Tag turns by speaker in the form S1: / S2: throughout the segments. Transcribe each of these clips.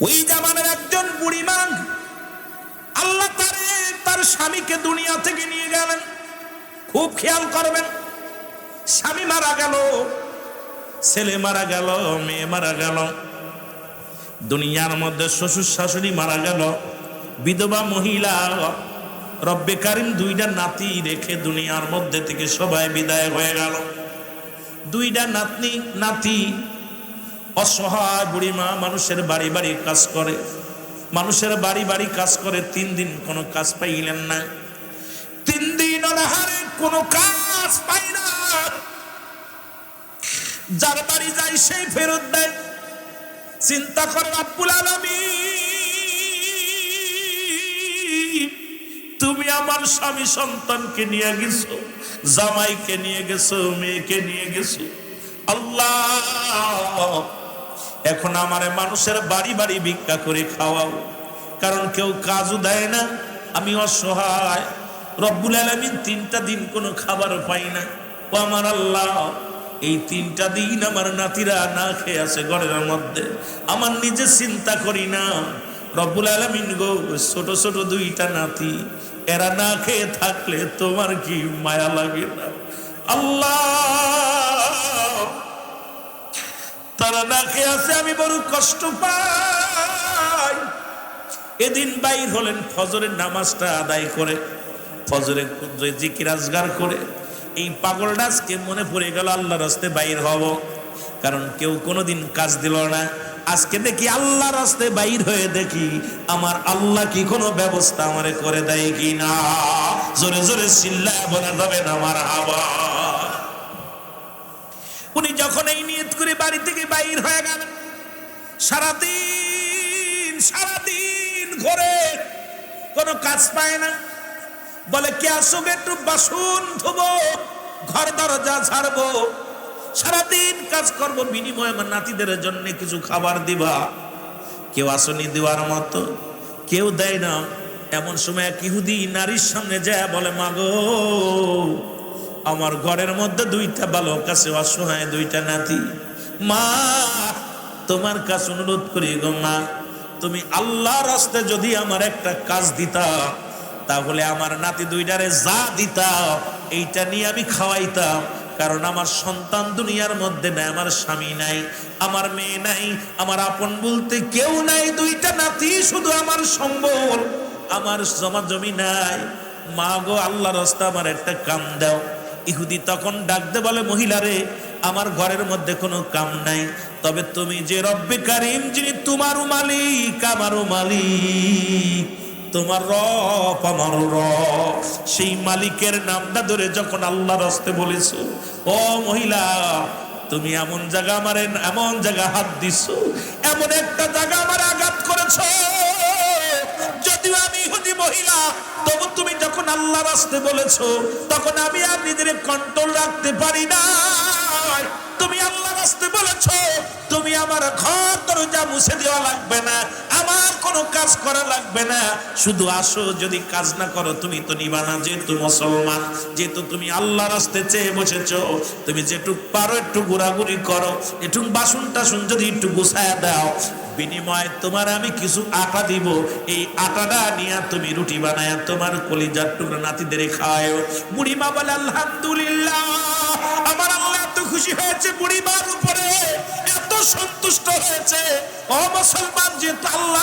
S1: ওই জামানের একজন বুড়িমা, আল্লাহ তার স্বামীকে দুনিয়া থেকে নিয়ে গেলেন। খুব খেয়াল করবেন, স্বামী মারা গেল, ছেলে মারা গেল, মেয়ে মারা গেল, দুনিয়ার মধ্যে শ্বশুর শাশুড়ি মারা গেল, বিধবা মহিলা, রব্বে কারিম দুইটা নাতি রেখে দুনিয়ার মধ্যে থেকে সবাই বিদায় হয়ে গেল। দুইটা নাতি অসহায় বুড়িমা মানুষের বাড়ি বাড়ি কাজ করে, মানুষের বাড়ি বাড়ি কাজ করে, 3 দিন কোনো কাজ পাইলেন না। 3 দিন অনাহারে কোনো কাজ পাই না। যার বাড়ি যায় সেই ফেরত দেয়। চিন্তা করে রব্বুল আলামিন, তুমি আমার স্বামী সন্তানকে নিয়ে গেছো, জামাইকে নিয়ে গেছো, মেয়েকে নিয়ে গেছো। আল্লাহ, এখন আমারে মানুষের বাড়ি বাড়ি ভিক্ষা করে খাওয়াও, কারণ কেউ কাজও দেয় না, আমি অসহায়। রব্বুল আলামিন 3টা দিন কোনো খাবার পাই না। ও আমার আল্লাহ, এই 3টা দিন আমার নাতিরা না খেয়ে আছে ঘরের মধ্যে, আমার নিজে চিন্তা করি না। রব্বুল আলামিন গো, ছোট ছোট 2টা নাতি, এরা না খেয়ে থাকলে তোমার কি মায়া লাগে না? আল্লাহ, তারা না খেয়ে আছে, আমি বড় কষ্ট পাই। এদিন বাইর হলেন ফজরের নামাজটা আদায় করে, ফজরের জিকির আজগার করে। এই পাগলটা আজকে মনে পড়ে গেল আল্লাহর রাস্তায় বাইর হব, কারণ কেউ কোনোদিন কাজ দিল না। আজকে দেখি আল্লাহর রাস্তায় বাইর হয়ে দেখি আমার আল্লাহ কি কোনো ব্যবস্থা আমারে করে দেয় কি না। জোরে জোরে চিল্লায় বলা যাবে না মারহাবা। উনি যখন এই নিয়ত করে বাড়ি থেকে বাইর হয়ে গেলেন, সারাদিন ঘরে কোনো কাজ পায় না। বলে কে আসুক, একটু বাসন ধোবো, ঘর দরজা ছাড়বো, সারাদিন কাজ করব, বিনিময়ে আমার নাতিদের জন্য কিছু খাবার দিবা। কেউ আসনি দেওয়ার মতো, কেউ দেয় না। এমন সময় এক ইহুদি নারীর সামনে যায় বলে, মাগো, আমার ঘরের মধ্যে 2টা বালক আছে, অসহায় 2টা নাতি। মা, তোমার কাছে অনুরোধ করি গো মা, তুমি আল্লাহর রাস্তায় যদি আমার একটা কাজ দিতা, তাহলে আমার নাতি 2টারে যা দিতা এইটা নিয়ে আমি খাওয়াইতাম। কারণ আমার সন্তান দুনিয়ার মধ্যে নাই, আমার স্বামী নাই, আমার মেয়ে নাই, আমার আপন বলতে কেউ নাই। 2টা নাতি শুধু আমার সম্বল, আমার জমা জমি নাই। মা গো, আল্লাহর রাস্তায় আমার একটা কাম দাও। ইহুদি তখন ডাকতে বলে, মহিলারে, আমার ঘরের মধ্যে কোনো কাম নাই, তবে তুমি যে রব্বে কারিম, যিনি তোমারও মালিক আমারও মালিক, তোমার রব আমার রব, সেই মালিকের নামটা ধরে যখন আল্লাহর রাস্তায় বলেছো, ও মহিলা, তুমি এমন জায়গা আমারে, এমন জায়গা হাত দিছো, এমন একটা জায়গা আমার আঘাত করেছো, যদিও আমি ইহুদি মহিলা, তবু তুমি যখন আল্লাহর রাস্তায় বলেছো, তখন আমি আর নিজের কন্ট্রোল রাখতে পারি না। তুমি আল্লাহর রাস্তায় বলেছো, তুমি আমার ঘর দরজা মুছে দেওয়া লাগবে না, আমার কোনো কাজ করা লাগবে না, শুধু আসো। যদি কাজ না করো তুমি তো নিবা না, যেহেতু মুসলমান, যেহেতু তুমি আল্লাহর রাস্তায় চেয়ে বসেছো, তুমি যেটুক পারো একটু ঘোরাঘুরি করো, একটু বাসন টাসন যদি একটু গুছায়া দাও, বিনিময়ে তোমার আমি কিছু আটা দিব, এই আটাটা নিয়ে তুমি রুটি বানায় তোমার কলিজার টুকরা নাতিদের খাওয়াও। বুড়িমা বলে, আলহামদুলিল্লাহ, আমার আল্লাহ এত খুশি হয়েছে বুড়িমার উপরে, এত সন্তুষ্ট হয়েছে। ও মুসলমান, যেহেতু আল্লাহ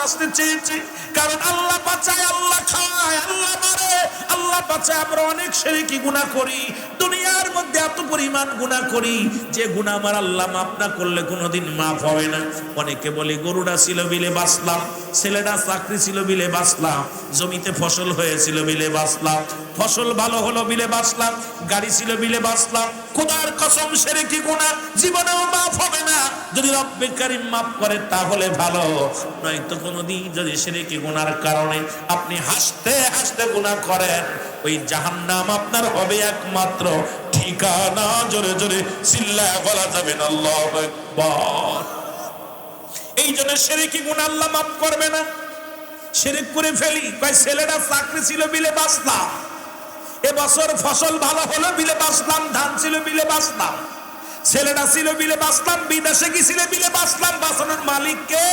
S1: রাস্তায় চেয়েছে, কারণ আল্লাহ বাঁচায়, আল্লাহ খাওয়ায়, আল্লাহ মারে, আল্লাহ বাঁচায়। আমরা অনেক শিরকি গুনাহ করি, দুনিয়ার মধ্যে এত পরিমাণ গুনাহ করি যে গুনাহ আমার আল্লাহ মাফ না করলে কোনোদিন মাফ হবে না। অনেকে বলি, গরুটা ছিল বিলে বাঁচলাম, ছেলেটা চাকরি ছিল বিলে বাঁচলাম, জমিতে ফসল হয়েছিল বিলে বাঁচলাম, ফসল ভালো হলো বিলে বাঁচলাম, গাড়ি ছিল বিলে বাঁচলাম। খোদার কসম, শিরকি গুনাহ জীবনেও মাফ হবে না। যদি রব্বে কারিম মাফ করে তাহলে ভালো, নয়তো কোনোদিন যদি শিরকি গুনার কারণে আপনি হাসতে হাসতে গুনাহ করেন, ওই জাহান্নাম আপনার হবে একমাত্র ঠিকানা। জোরে জোরে চিল্লায় বলা যাবে না আল্লাহু আকবার। এই জন্য শিরকি গুনাহ আল্লাহ মাফ করবে না। শিরক করে ফেলি, কয় ছেলেটা চাকরি ছিল বিলে বাঁচলাম, এবছর ফসল ভালো হলো বিলে বাঁচলাম, ধান ছিল বিলে বাঁচলাম, ছেলেটা ছিল বিলে বাঁচলাম, বিদেশে গেছিল বিলে বাঁচলাম, বাঁচানোর মালিক কে?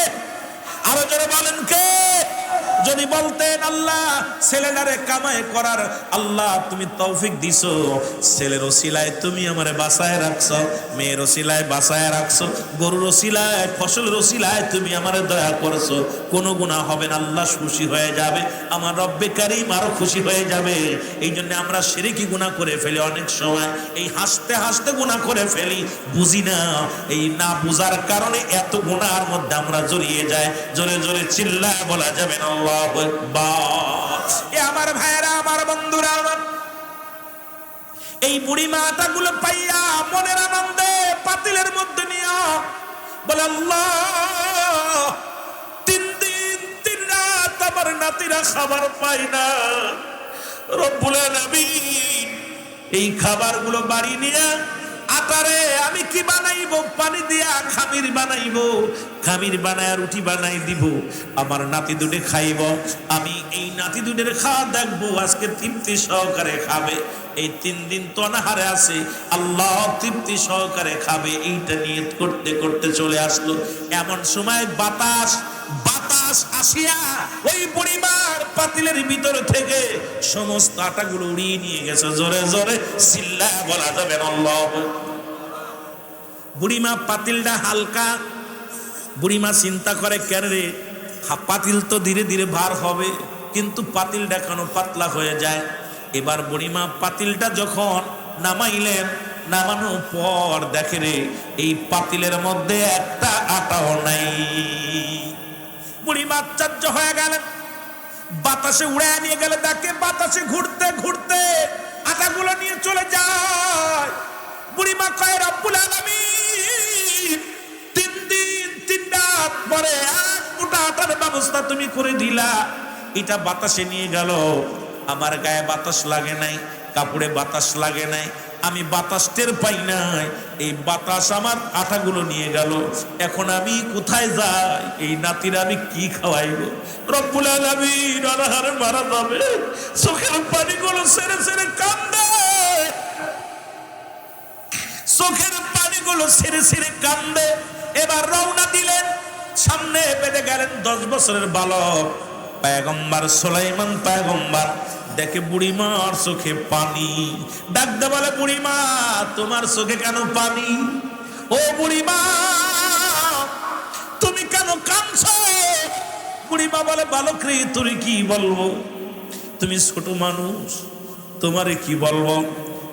S1: আরো জোরে বলেন কে? যদি বলতেন আল্লাহ ছেলেটারে কামাই করার আল্লাহ তুমি তৌফিক দিছো, ছেলের ওসিলায় তুমি আমারে বাঁচায় রাখছো, মেয়ের ওসিলায় বাঁচায় রাখছো, গরুর ওসিলায় ফসলের ওসিলায় তুমি আমারে দয়া করছো, কোনো গুনাহ হবে না, আল্লাহ খুশি হয়ে যাবে, আমার রব্বে কারীম আরো খুশি হয়ে যাবে। এই জন্য আমরা শিরকি গুনাহ করে ফেলি, অনেক সময় এই হাসতে হাসতে গুনাহ করে ফেলি, বুঝি না, এই না বুঝার কারণে এত গুনাহের মধ্যে আমরা জড়িয়ে যাই। জোরে জোরে চিল্লায় বলা যাবে না আল্লাহু আকবার। এ আমার ভাইরা, আমার বন্ধুরা, আমার এই বুড়ি মাটা গুলো পাইয়া মনের আনন্দে পাতিলের মধ্যে নিয়া বলে আল্লাহ 3 দিন 3 রাত আমার নাতিরা খাবার পায় না, রব্বুল আলামিন এই খাবারগুলো বাড়ি নিয়ে আটারে আমি কি বানাইবো, পানি দিয়া খামির বানাইবো, খামির বানায় রুটি বানাই দিব, আমার নাতি দুটো খাইব, আমি এই নাতি দুটোর খাওয়া দেখবো, আজকে তৃপ্তি সহকারে খাবে, এই 3 দিন তো অনাহারে আছে, আল্লাহ তৃপ্তি সহকারে খাবে, এইটা নিয়ত করতে করতে চলে আসলো। এমন সময় বাতাস আসিয়া ওই বুড়িমার পাতিলের ভিতর থেকে সমস্ত আটাগুলো উড়িয়ে নিয়ে গেছে। জোরে জোরে চিল্লায়া বলা যাবে আল্লাহ। বুড়িমা পাতিলটা হালকা, বুড়িমা চিন্তা করে কেন রে, পাতিল তো ধীরে ধীরে ভার হবে, কিন্তু পাতিলটা কেন পাতলা হয়ে যায়। এবার বুড়িমা পাতিলটা যখন নামাইলেন, নামানোর পর দেখে রে এই পাতিলের মধ্যে একটা আটাও নাই। বুড়িমা আশ্চর্য হয়ে গেলেন, বাতাসে উড়ে নিয়ে গেলে দেখে বাতাসে ঘুরতে ঘুরতে আটাগুলো নিয়ে চলে যায়। বুড়িমা কয় রব্বুল আলামিন 3 দিন 3 রাত পরে এক মুঠা আটার ব্যবস্থা তুমি করে দিলা, এটা বাতাসে নিয়ে গেল, আমার গায়ে বাতাস লাগে নাই, কাপড়ে বাতাস লাগে নাই, আমি বাতাস টের পাই নাই, এই বাতাস আমার আটাগুলো নিয়ে গেল, এখন আমি কোথায় যাই, এই নাতিরা আমি কি খাওয়াইব? রব্বুল আলামিন অনাহারে মারা যাবে, চোখের পানিগুলো ছেড়ে ছেড়ে কান্দে, চোখের পানিগুলো ছেড়ে ছেড়ে কান্দে। এবার রওনা দিলেন, সামনে বেঁধে গেলেন 10 বছরের বালক পয়গম্বর সুলাইমান পয়গম্বর। দেখে বুড়িমার চোখে পানি, ডাকতে বলে বুড়িমা তোমার চোখে কেন পানি? ও বুড়িমা তুমি কেন কাঁদছো? বুড়িমা বলে বালক রে তোরে কি বলবো, তুমি ছোট মানুষ, তোমারে কি বলবো?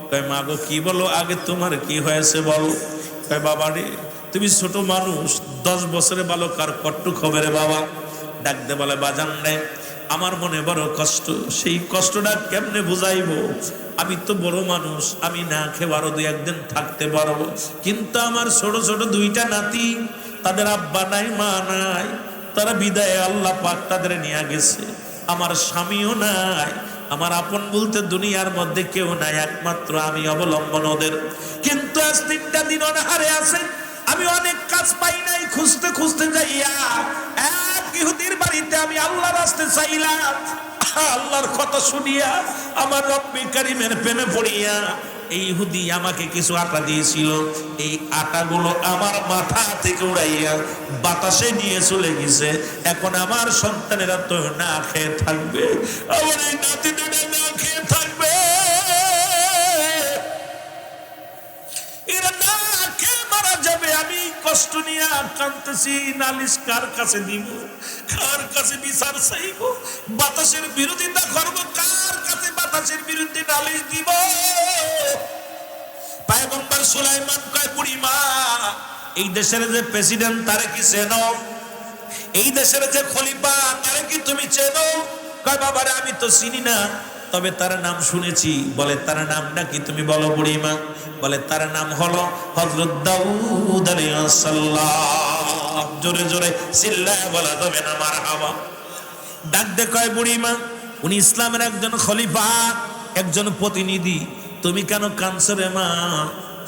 S1: কয় মা গো কি বলো, আগে তোমার কি হয়েছে বলো। কয় বাবা রে তুমি ছোট মানুষ, 10 বছরের বালক আর কট্টু খবরে বাবা। ডাকতে বলে বাজান রে আমার মনে বড় কষ্ট, সেই কষ্টটা কেমনে বুঝাইবো? আমি তো বড় মানুষ, আমি না খেয়ে আরো 2-1 দিন থাকতে পারবো, কিন্তু আমার ছোট ছোট 2টা নাতি, তাদের আব্বা নাই মা নাই, তারা বিদায় আল্লাহ পাক তাদের নিয়ে গেছে, আমার স্বামীও নাই, আমার আপন বলতে দুনিয়ার মধ্যে কেউ নাই, একমাত্র আমি অবলম্বন ওদের। কিন্তু আজ 3টা দিন অনাহারে আছে, আমি অনেক কাজ পাই নাই, খুঁজতে খুঁজতে যাইয়া এক ইহুদির বাড়িতে আমি আল্লাহর রাস্তায় চাইলাম, আল্লাহর কথা শুনিয়া আমার রব্বে কারীমের প্রেমে পড়িয়া এই ইহুদি আমাকে কিছু আটা দিয়েছিল, এই আটাগুলো আমার মাথা থেকে উড়াইয়া বাতাসে নিয়ে চলে গেছে। এখন আমার সন্তানেরা তো না খেয়ে থাকবে, আমার এই নাতিদের না খেয়ে থাকবে, এরা না খেয়ে মারা যাবে। আমি কষ্ট নিয়ে কাঁদতেছি, নালিশ কার কাছে দিব, কার কাছে বিচার চাইব, বাতাসের বিরোধিতা করবো, কার কাছে বাতাসের বিরুদ্ধে নালিশ দিব? পয়গম্বর সুলাইমান কয় বুড়িমা এই দেশের যে প্রেসিডেন্ট তারে কি চেনো? এই দেশের যে খলিফা তারে কি তুমি চেনো? কয় বাবারে আমি তো চিনি না, তবে তার নাম শুনেছি। বলে তার নামটা কি তুমি বলো বুড়িমা? বলে তার নাম হলো হযরত দাউদ আলাইহিস সালাম। জোরে জোরে চিল্লায় বলা যাবে না মারহাবা। ডাক দে কয় বুড়িমা উনি ইসলামের একজন খলিফা, একজন প্রতিনিধি, তুমি কেন কাঁদছো রে মা?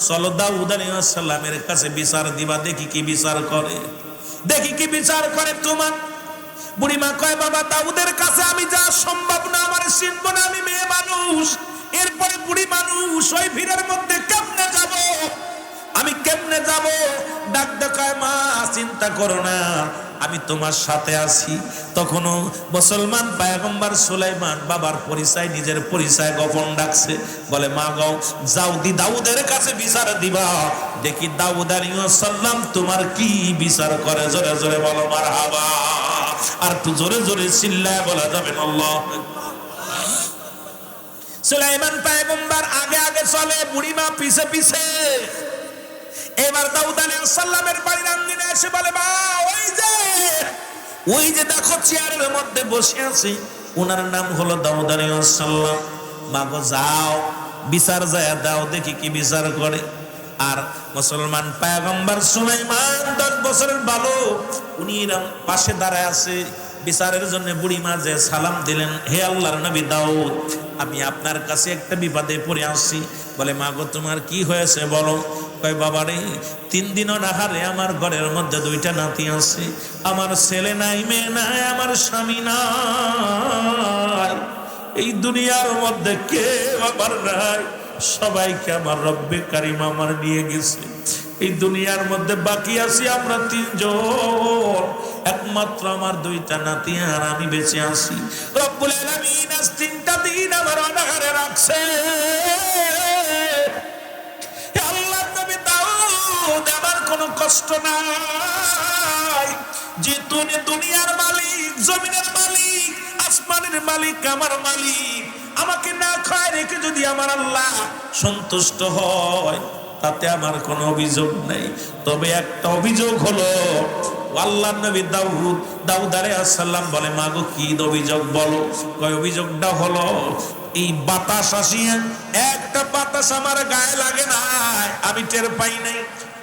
S1: চলো দাউদ আলাইহিস সালামের কাছে বিচার দিবা, দেখি কি বিচার করে, দেখি কি বিচার করে তোমার। বুড়িমা কয় বাবা দাউদের কাছে আমি যা সম্ভব না, আমার চিনব না, আমি মেয়ে মানুষ, এরপরে বুড়ি মানুষ ওই ভিড়ের মধ্যে কেমনে যাব, আমি কেমনে যাব? ডাক দেখায় মা চিন্তা করো না, আমি তোমার সাথে আছি। তখনও মুসলমান পয়গম্বর সুলাইমান বাবার পরিচয়, নিজের পরিচয় গোপন রাখছে। বলে মা গো, যাও দাউদের কাছে বিচার দিবা, দেখি দাউদ আলাইহিস সালাম তোমার কি বিচার করে। জোরে জোরে বলো মারহাবা। আর একটু জোরে জোরে চিল্লায় বলা যাবে না আল্লাহ। সুলাইমান পয়গম্বর আগে আগে চলে, বুড়িমা পিছে পিছে। এবার দাউদ আলাইহিস সালামের বাড়ির আঙ্গিনে এসে বলে মা, ওই যে দেখো চেয়ারের মধ্যে বসে আছে, ওনার নাম হলো দাউদ আলাইহিস সালাম। মা গো যাও বিচার যায় দাও, দেখি কি বিচার করে। আর মুসলমান পয়গম্বর সুলাইমান 10 বছরের বালক, উনি পাশে দাঁড়ায় আছে বিচারের জন্য। বুড়িমা যে সালাম দিলেন, হে আল্লাহর নবী দাউদ, আমি আপনার কাছে একটা বিপদে পড়ে আসছি। বলে মা গো তোমার কি হয়েছে বলো। কয় বাবা রে, 3 দিন অনাহারে আমার ঘরের মধ্যে 2টা নাতি আছে, আমার ছেলে নাই, মেয়ে নাই, আমার স্বামী নাই, এই দুনিয়ার মধ্যে কে আমার নাই, সবাইকে আমার রব্বে কারিম আমার নিয়ে গেছে। এই দুনিয়ার মধ্যে বাকি আছি আমরা 3 জন, একমাত্র আমার 2টা নাতি আর আমি বেঁচে আছি। রব্বুল আলামিন আজ 3টা দিন আমার অনাহারে রাখছে। আল্লাহর নবী দাউদ, আমার কোনো কষ্ট নাই, যে তুমি দুনিয়ার মালিক, জমিনের মালিক, আসমানের মালিক, আমার মালিক, আমাকে না খায় রেখে যদি আমার আল্লাহ সন্তুষ্ট হয় তাতে আমার কোনো অভিযোগ নেই। তবে একটা অভিযোগ হলো, আল্লাহর নবী দাউদ আলাইহিস সালাম বলে মা গো কি অভিযোগ বলো। কয় অভিযোগটা হলো, এই বাতাস আসিয়া একটা বাতাস আমার গায়ে লাগে না, আমি টের পাই নাই।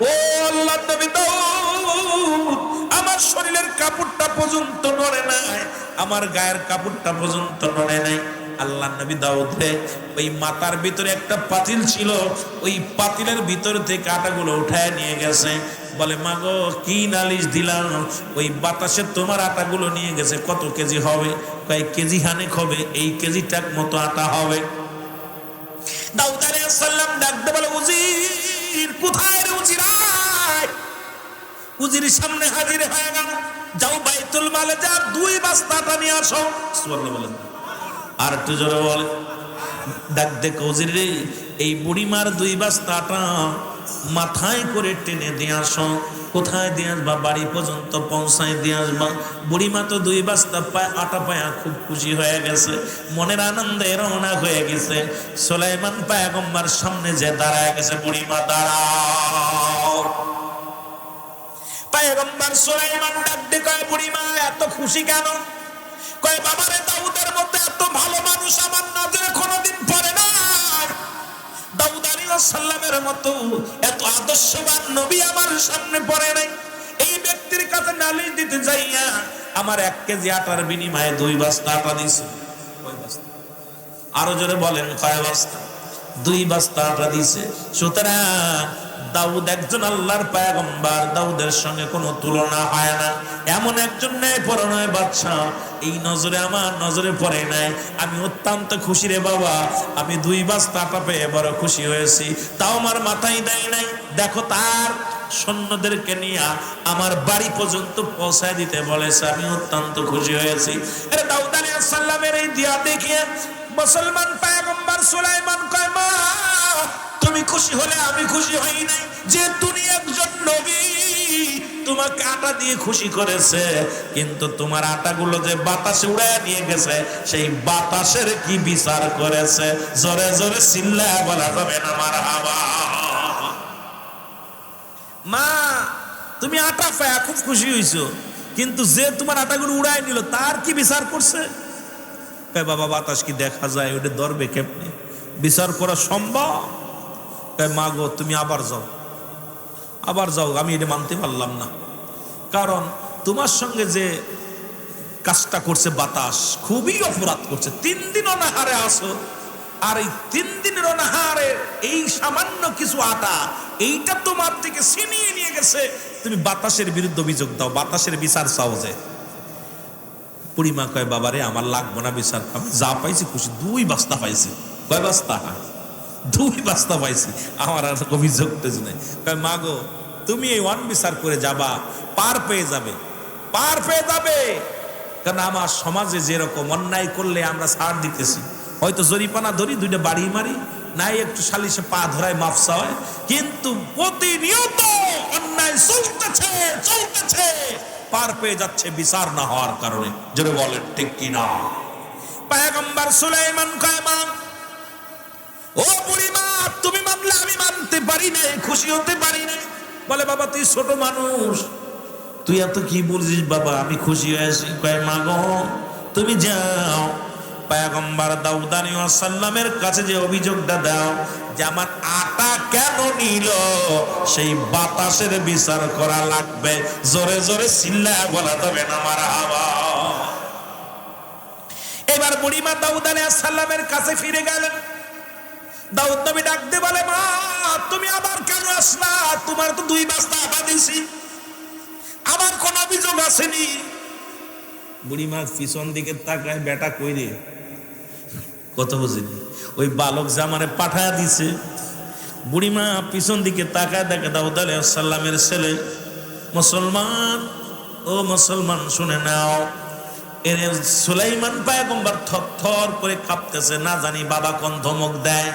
S1: ও আল্লাহর নবী দাউদ, আমার শরীরের কাপড়টা পর্যন্ত নড়ে নাই, আমার গায়ের কাপড়টা পর্যন্ত নড়ে নাই। আল্লাহ নবী দাউদ রে, ওই মাথার ভিতরে একটা পাতিল ছিল, ওই পাতিলের ভিতর থেকে আটাগুলো উঠায় নিয়ে গেছে। বলে মা গো কি নালিশ দিলাম, ওই বাতাসে তোমার আটাগুলো নিয়ে গেছে, কত কেজি হবে? কয় কেজি খানেক হবে, এই কেজিটার মতো আটা হবে। দাউদ আলাইহিস সালাম ডাকতে বলে উজির, কোথায় রে উজির? উজির সামনে হাজির হয়ে গেল, যাও বাইতুল মালে যা 2 বস্তা আটা নিয়ে আসো। সুবহানাল্লাহ বলেন। আর একটু জোরে বলে, ডাক দেখো উজির রে, এই বুড়িমার 2 বস্তা আটা মাথায় করে টেনে দিয়ে আসো। কোথায় দিয়ে আসবা? বাড়ি পর্যন্ত পৌঁছায় দিয়ে আসবা। বুড়িমা তো 2 বস্তা আটা পায়া খুব খুশি হয়ে গেছে, মনের আনন্দে রওনা হয়ে গেছে। সুলাইমান পয়গম্বর সামনে যে দাঁড়ায় গেছে, বুড়িমা দাঁড়াও। পয়গম্বর সুলাইমান ডাক দিয়ে কয় বুড়িমা এত খুশি কেন? কয় বাবারে, দাউদের মধ্যে এত ভালো মানুষ আমার নজরে কোনোদিন পড়ে না। দাউদ আলাইহিস সালামের মতো এত আদর্শবান নবী আমার সামনে পড়ে নাই। এই ব্যক্তির কাছে নালিশ দিতে যাইয়া আমার 1 কেজি আটার বিনিময়ে 2 বস্তা আটা দিছে। কয় বস্তা? আরো জোরে বলেন, কয় বস্তা? 2 বস্তা আটা দিছে। সুতরাং দাউদ একজন আল্লাহর পয়গম্বর, দাউদের সঙ্গে কোনো তুলনা হয় না। এমন একজন ন্যায়পরায়ণ বাদশা এই নজরে আমার নজরে পড়ে নাই। আমি অত্যন্ত খুশি রে বাবা, আমি 2 বস্তা আটা পেয়ে বড় খুশি হয়েছি। তাও আমার মাথায় দেয় নাই। দেখো তার সৈন্যদেরকে নিয়ে আমার বাড়ি পর্যন্ত পৌঁছায় দিতে বলেছে, আমি অত্যন্ত খুশি হয়েছি। আরে দাউদ আলাইহিস সালামের এই দিয়া দেখিয়ে মুসলমান পয়গম্বর সুলাইমান কয় মা, তুমি খুশি হলে আমি খুশি হই নাই। যে তুমি একজন নবী, তোমাকে আটা দিয়ে খুশি করেছে, কিন্তু তোমার আটাগুলো যে বাতাসে উড়ায় নিয়ে গেছে, সেই বাতাসের কি বিচার করেছে? জোরে জোরে চিল্লায় বলা যাবে না মারহাবা। মা তুমি আটা পায়া খুব খুশি হইছো, কিন্তু যে তোমার আটাগুলো উড়ায় নিল তার কি বিচার করছে? বাবা বাতাস কি দেখা যায়? ওটা ধরবে কেমনি? বিচার করা সম্ভব? মা গো তুমি আবার যাও, আমি এটা মানতে পারলাম না। কারণ তোমার সঙ্গে যে কাজটা করছে বাতাস, খুবই অপরাধ করছে। 3 দিন অনাহারে আসো, আর এই 3 দিনের অনাহারে এই সামান্য কিছু আটা, এইটা তোমার থেকে ছিনিয়ে নিয়ে গেছে। তুমি বাতাসের বিরুদ্ধে অভিযোগ দাও, বাতাসের বিচার চাও। যে বুড়িমা কয় বাবারে আমার লাগবো না বিচার, আমি যা পাইছি খুশি। 2 বস্তা পাইছি। কয় বস্তা? 2 বস্তা পাইছি, আমার আর অভিযোগ টেজ নেই। কয় মা গো, তুমি এই ওয়ান বিচার করে যাবা, পার পেয়ে যাবে, পার পেয়ে যাবে। কারণ আমার সমাজে যেরকম অন্যায় করলে আমরা ছাড় দিতেছি, হয়তো জরিপানা ধরি, 2টা বাড়ি মারি, নাই একটু সালিশে পা ধরায় মাফসা হয়, কিন্তু প্রতিনিয়ত অন্যায় চলতেছে চলতেছে, পার পেয়ে যাচ্ছে বিচার না হওয়ার কারণে। জোরে বলেন ঠিক কিনা? পয়গম্বর সুলাইমান কয় মা, ও বুড়িমা, তুমি মানলে আমি মানতে পারি না, খুশি হতে পারি না। বলে বাবা তুই ছোট মানুষ, তুই এত কি বলছিস বাবা, আমি খুশি হয়েছি। কয় মা গো, তুমি যাও পয়গম্বর দাউদ আলাইহিস সালামের কাছে যে অভিযোগটা দাও যে আমার আটা কেন নিল, সেই বাতাসের বিচার করা লাগবে। জোরে জোরে চিল্লায়া বলা যাবে না মারহাবা। এবার বুড়িমা দাউদ আলাইহিস সালামের কাছে ফিরে গেলেন। দাউদ নবী ডাক দিয়ে বলে মা, তুমি আবার কেন আসলা? তোমার তো 2 বস্তা আটা দিছি, আমার কোন অভিযোগ আসেনি। বুড়িমা পিছন দিকে তাকায়, বেটা কই রে? কত বুঝিনি, ওই বালক জামানে পাঠায়া দিছে। বুড়িমা পিছন দিকে তাকায়, দেখে দাউদ আলাইহিস সালামের ছেলে। মুসলমান, ও মুসলমান শুনে নাও, এর সুলাইমান পয়গম্বর থরথর করে কাঁপতেছে। না জানি বাবা কোন ধমক দেয়,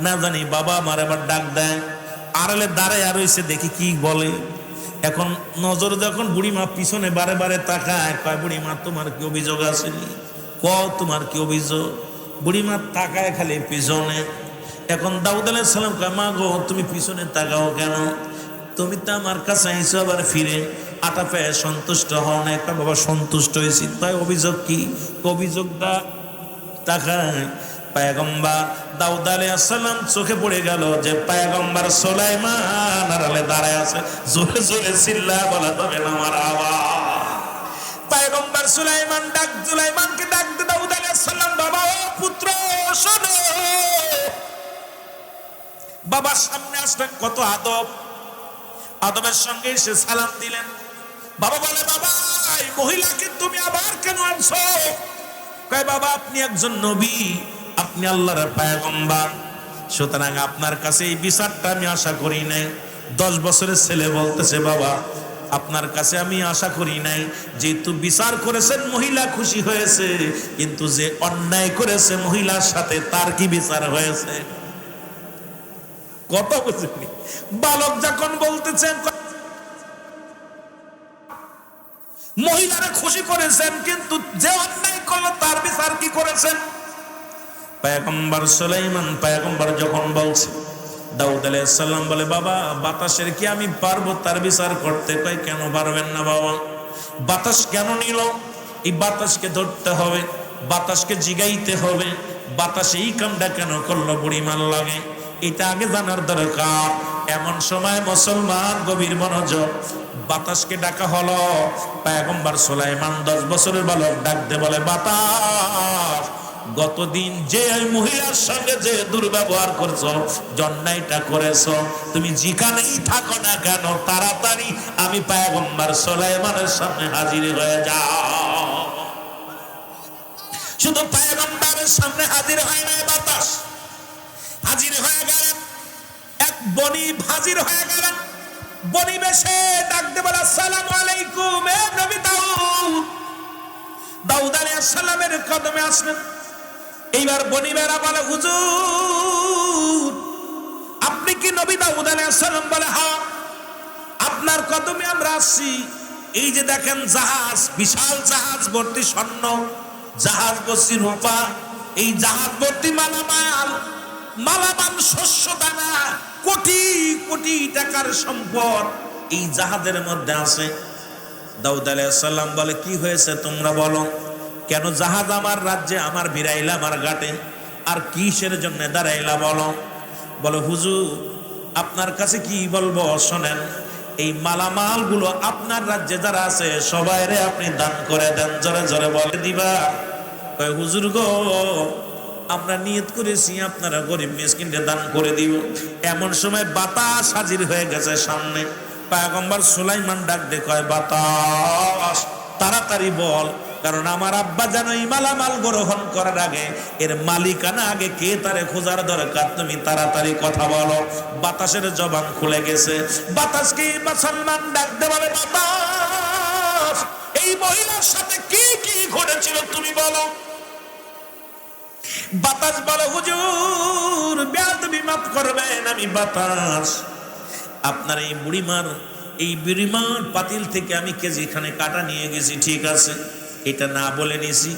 S1: না জানি বাবা আমার আবার ডাক দেয়। আড়ালে দাঁড়ায় আর রইছে, দেখি কি বলে। এখন নজর যখন বুড়িমা পিছনে বারে বারে তাকায়, কয় বুড়িমা তোমার কি অভিযোগ আসেনি? তোমার কি অভিযোগ? বুড়িমা তাকায় খালি পিছনে। এখন দাউদ আলাইহিস সালাম কয় মা গো, তুমি পিছনে তাকাও কেন? তুমি তো আমার কাছে আইছো আবার ফিরে, আটা পেয়ে সন্তুষ্ট হও না? একটা বাবা সন্তুষ্ট হয়েছি, তাই অভিযোগ কি? অভিযোগটা তাকায় পয়গম্বর দাউদ আলাইহিস সালাম চোখে পড়ে গেল যে পয়গম্বর সুলাইমান আড়ালে দাঁড়ায় আছে। জোরে জোরে চিল্লায়া বলা যাবে না মারহাবা। পয়গম্বর সুলাইমানকে ডাক দিয়ে দাউদ আলাইহিস সালাম, বাবা ও পুত্র শোনো। বাবার সামনে আসলেন, কত আদব, আদবের সঙ্গে সে সালাম দিলেন। বাবা বলে বাবা, এই মহিলাকে তুমি আবার কেন আনছো? কয় বাবা আপনি একজন নবী, আপনি আল্লাহর পয়গম্বর, সুতরাং আপনার কাছে এই বিচারটা আমি আশা করি নাই। 10 বছরের ছেলে বলতেছে বাবা আপনার কাছে আমি আশা করি নাই, যেহেতু বিচার করেছেন মহিলা খুশি হয়েছে, কিন্তু যে অন্যায় করেছে মহিলার সাথে তার কি বিচার হয়েছে? কত বুঝিনি। বালক যখন বলতেছেন মহিলারা খুশি করেছেন, কিন্তু যে অন্যায় করলো তার বিচার কি করেছেন? পয়গম্বর সুলাইমান পয়গম্বর যখন বলছে, দাউদ আলাইহিস সালাম বলে বাবা বাতাসের কি আমি পারবো তার বিচার করতে? কয় কেন পারবেন না বাবা? বাতাস কেন নিল? এই বাতাসকে ধরতে হবে, বাতাসকে জিগাইতে হবে, বাতাস এই কামটা কেন করলো বুড়িমার লাগে, এটা আগে জানার দরকার। এমন সময় মুসলমান গভীর মনোযোগ, বাতাসকে ডাকা হলো। পয়গম্বর সুলাইমান 10 বছরের বালক ডাক দে বলে বাতাস, গতদিন যে ওই মহিলার সঙ্গে যে দুর্ব্যবহার করছো, অন্যায়টা করেছো, তুমি যেখানেই থাকো না কেন তাড়াতাড়ি আমি পয়গম্বর সুলাইমানের সামনে হাজির হয়ে যাও। শুধু পয়গম্বরের সামনে হাজির হয় না, বাতাস হাজির হয়ে গেলেন। এক বনি হাজির হয়ে গেলেন, বনি বেশে ডাক দে বলে আসসালামু আলাইকুম, এ নবী দাউদ। দাউদ আলাইহিস সালামের কদমে আসলেন। এইবার বনিবেরা বলে হুজুর আপনি কি নবী দাউদ আলাইহিস সালাম? বলে হ্যাঁ, আপনার কদমে আমরা আসছি। এই যে দেখেন জাহাজ, বিশাল জাহাজ ভর্তি স্বর্ণ, জাহাজ ভর্তি রূপা, এই জাহাজ ভর্তি মালামাল, মালামাল শস্য দানা, কোটি কোটি টাকার সম্পদ এই জাহাজের মধ্যে আছে। দাউদ আলাইহিস সালাম বলে কি হয়েছে তোমরা বলো, কেন জাহাজ আমার রাজ্যে আমার ভিড়াইলা আমার ঘাটে, আর কিসের জন্য দাঁড়াইলা বলো? বলো হুজুর আপনার কাছে কি বলবো শোনেন, এই মালামাল গুলো আপনার রাজ্যে যারা আছে সবাইরে আপনি দান করে দেন। জোরে জোরে বলে দিবা? কয় হুজুর গো আমরা নিয়ত করেছি আপনারা গরিব মিসকিনকে দান করে দিব। এমন সময় বাতাস হাজির হয়ে গেছে সামনে। পয়গম্বর সুলাইমান ডাক দিয়ে কয় বাতাস তাড়াতাড়ি বল কারণ আমার আব্বা যেন এই মালামাল গ্রহণ করার আগে এর মালিকানা আগে কে তারে খোঁজার দরকার, তুমি তাড়াতাড়ি কথা বলো। বাতাসের জবান খুলে গেছে। বাতাসকে মুসলমান ডাকতে বলে, বাতাস এই মহিলার সাথে কি কি ঘটেছিল তুমি বলো। বাতাস বলে, হুজুর বেয়াদবি মাফ করবেন, আমি বাতাস আপনার এই বুড়িমার পাতিল থেকে আমি কেজিখানে কাটা নিয়ে গেছি, ঠিক আছে, এটা না বলে নিয়েছি,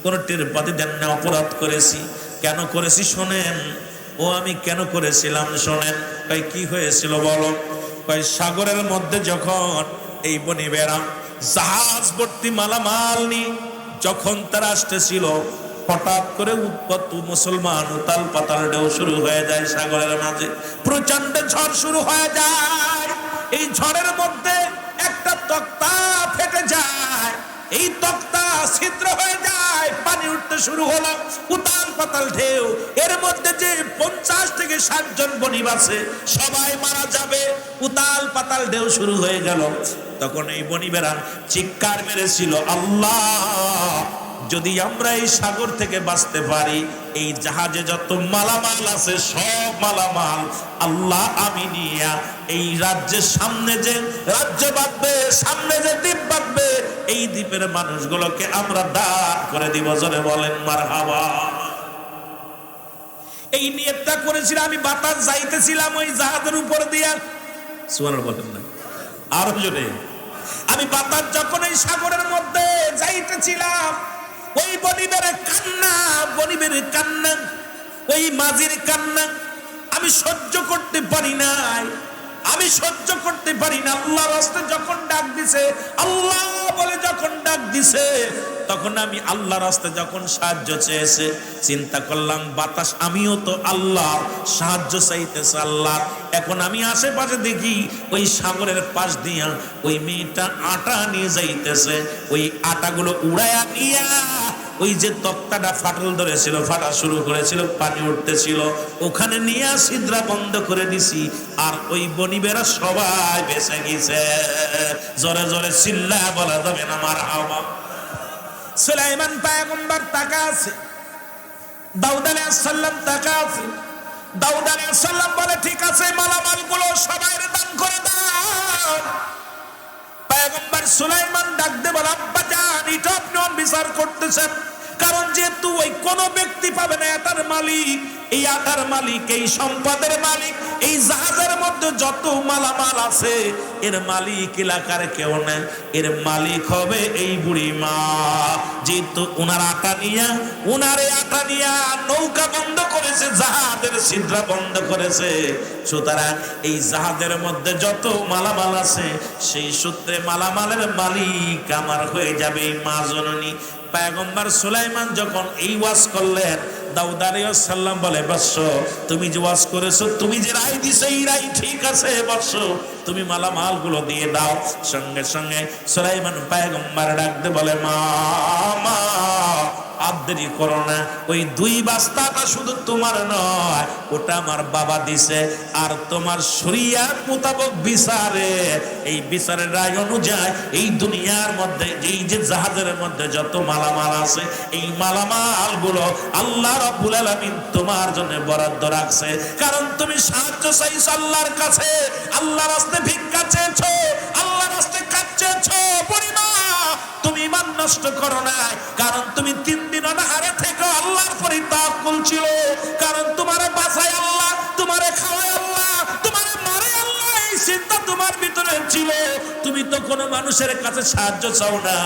S1: কোনো টের পাতি দেন না, অপরাধ করেছি। কেন করেছি শোনেন। ও আমি কেন করেছিলাম শোনেন। তাই কি হয়েছিল বলো। তাই সাগরের মধ্যে যখন এই বনিবেরা জাহাজ ভর্তি মালামাল নিয়ে যখন তারা আসতেছিল, হঠাৎ করে উৎপত্ত মুসলমান উতাল পাতাল ঢেউ শুরু হয়ে যায় সাগরের মাঝে, প্রচন্ড ঝড় শুরু হয়ে যায়। এই ঝড়ের মধ্যে একটা তক্তা ফেটে যায়, এই তক্তা ছিদ্র হয়ে যায়, পানি উঠতে শুরু হলো, উতাল পাতাল ঢেউ। এর মধ্যে যে 50 থেকে 60 জন বণিক আছে সবাই মারা যাবে, উতাল পাতাল ঢেউ শুরু হয়ে গেল। তখন এই বণিকেরা চিৎকার মেরেছিল, আল্লাহ যদি আমরা এই সাগর থেকে বাঁচতে পারি, এই জাহাজে যত মালামাল আছে সব মালামাল আল্লাহ আমি নিয়া এই রাজ্যের সামনে যে রাজ্য বাঁধবে, সামনে যে দ্বীপ বাঁধবে, এই দ্বীপের মানুষগুলোকে আমরা দান করে দিব। জোরে বলেন মারহাবা। এই নিয়তটা করেছিলাম। আমি বাতাস যাইতেছিলাম ওই জাহাজের উপর দিয়া, সুবহানাল্লাহ বলেন না আরো জোরে। আমি বাতাস যখন এই সাগরের মধ্যে যাইতেছিলাম, ওই বনিবের কান্না, ওই মাঝির কান্না আমি সহ্য করতে পারি নাই, আমি সহ্য করতে পারি না। আল্লাহর রাস্তায় যখন ডাক দিছে, আল্লাহ বলে যখন ডাক দিছে, তখন আমি আল্লাহর রাস্তায় যখন সাহায্য চেয়েছে, চিন্তা করলাম বাতাস আমিও তো আল্লাহ সাহায্য চাইতেছে আল্লাহ। এখন আমি আশেপাশে দেখি ওই সাগরের পাশ দিয়া ওই মেয়েটা আটা নিয়ে যাইতেছে, ওই আটাগুলো উড়াইয়া নিয়া ওই যে তক্তাটা ফাটল ধরেছিল, ফাটা শুরু করেছিল, পানি উঠতেছিল, ওখানে নিয়ে ছিদ্রা বন্ধ করে দিছি। আর ওই বনিবেরা সবাই বেঁচে গেছে। জোরে জোরে চিল্লা বলা যাবে না মারহাবা। সুলাইমান পয়গম্বর তাকা আছে, দাউদ আলাইহিস সালাম তাকা আছে। দাউদ আলাইহিস সালাম বলে, ঠিক আছে মালামাল গুলো সবাই দান করে দাও। পয়গম্বর সুলাইমান ডাক দে বলে, আব্বা জান এটা আপনি বিচার করতেছেন, কারণ যেহেতু ওই কোন ব্যক্তি পাবে না এটার মালিক, এই আটার মালিক, এই সম্পদের মালিক, এই জাহাজের মধ্যে যত মালামাল আছে এর মালিক এলাকার কেউ না, এর মালিক হবে এই বুড়ি মা। যেহেতু ওনার আটা নিয়া নৌকা বন্ধ করেছে, জাহাজের ছিদ্র বন্ধ করেছে, সুতরাং এই জাহাজের মধ্যে যত মালামাল আছে সেই সূত্রে মালামালের মালিক আমার হয়ে যাবে এই মা জননী। পয়গম্বর সুলাইমান যখন এই ওয়াজ করলেন, দাউদ আলাইহিস সালাম বলে, বৎস তুমি যে ওয়াজ করেছো, তুমি যে রায় দিছো এই রায় ঠিক আছে, বৎস তুমি মালামাল গুলো দিয়ে দাও। সঙ্গে সঙ্গে সুলাইমান পয়গম্বর ডাকতে বলে, মা আর দেরি করো না, ওই 2 বস্তাটা শুধু তোমার নয়, ওটা আমার বাবা দিছে। আর তোমার শরিয়াত মোতাবেক বিচারে, এই বিচারের রায় অনুযায়ী এই দুনিয়ার মধ্যে এই যে জাহাজের মধ্যে যত মালামাল আছে, এই মালামাল গুলো আল্লাহ রাব্বুল আলামিন তোমার জন্য বরাদ্দ রাখছে। কারণ তুমি সাহায্য চাইছো আল্লাহর কাছে, আল্লাহর রাস্তায় ভিক্ষা চেয়েছো, আল্লাহর রাস্তায় কাজ চেয়েছো। পরিমা তুমি ইমান নষ্ট করো না, কারণ তুমি 3 দিন অনাহারে থেকে আল্লাহর পরই তাওয়াক্কুল ছিল। কারণ তোমারে বাঁচায় আল্লাহ, তোমারে খাওয়ায় আল্লাহ, তোমারে মারে আল্লাহ, এই চিন্তা তোমার ভিতরে ছিল। তুমি তো কোনো মানুষের কাছে সাহায্য চাও না,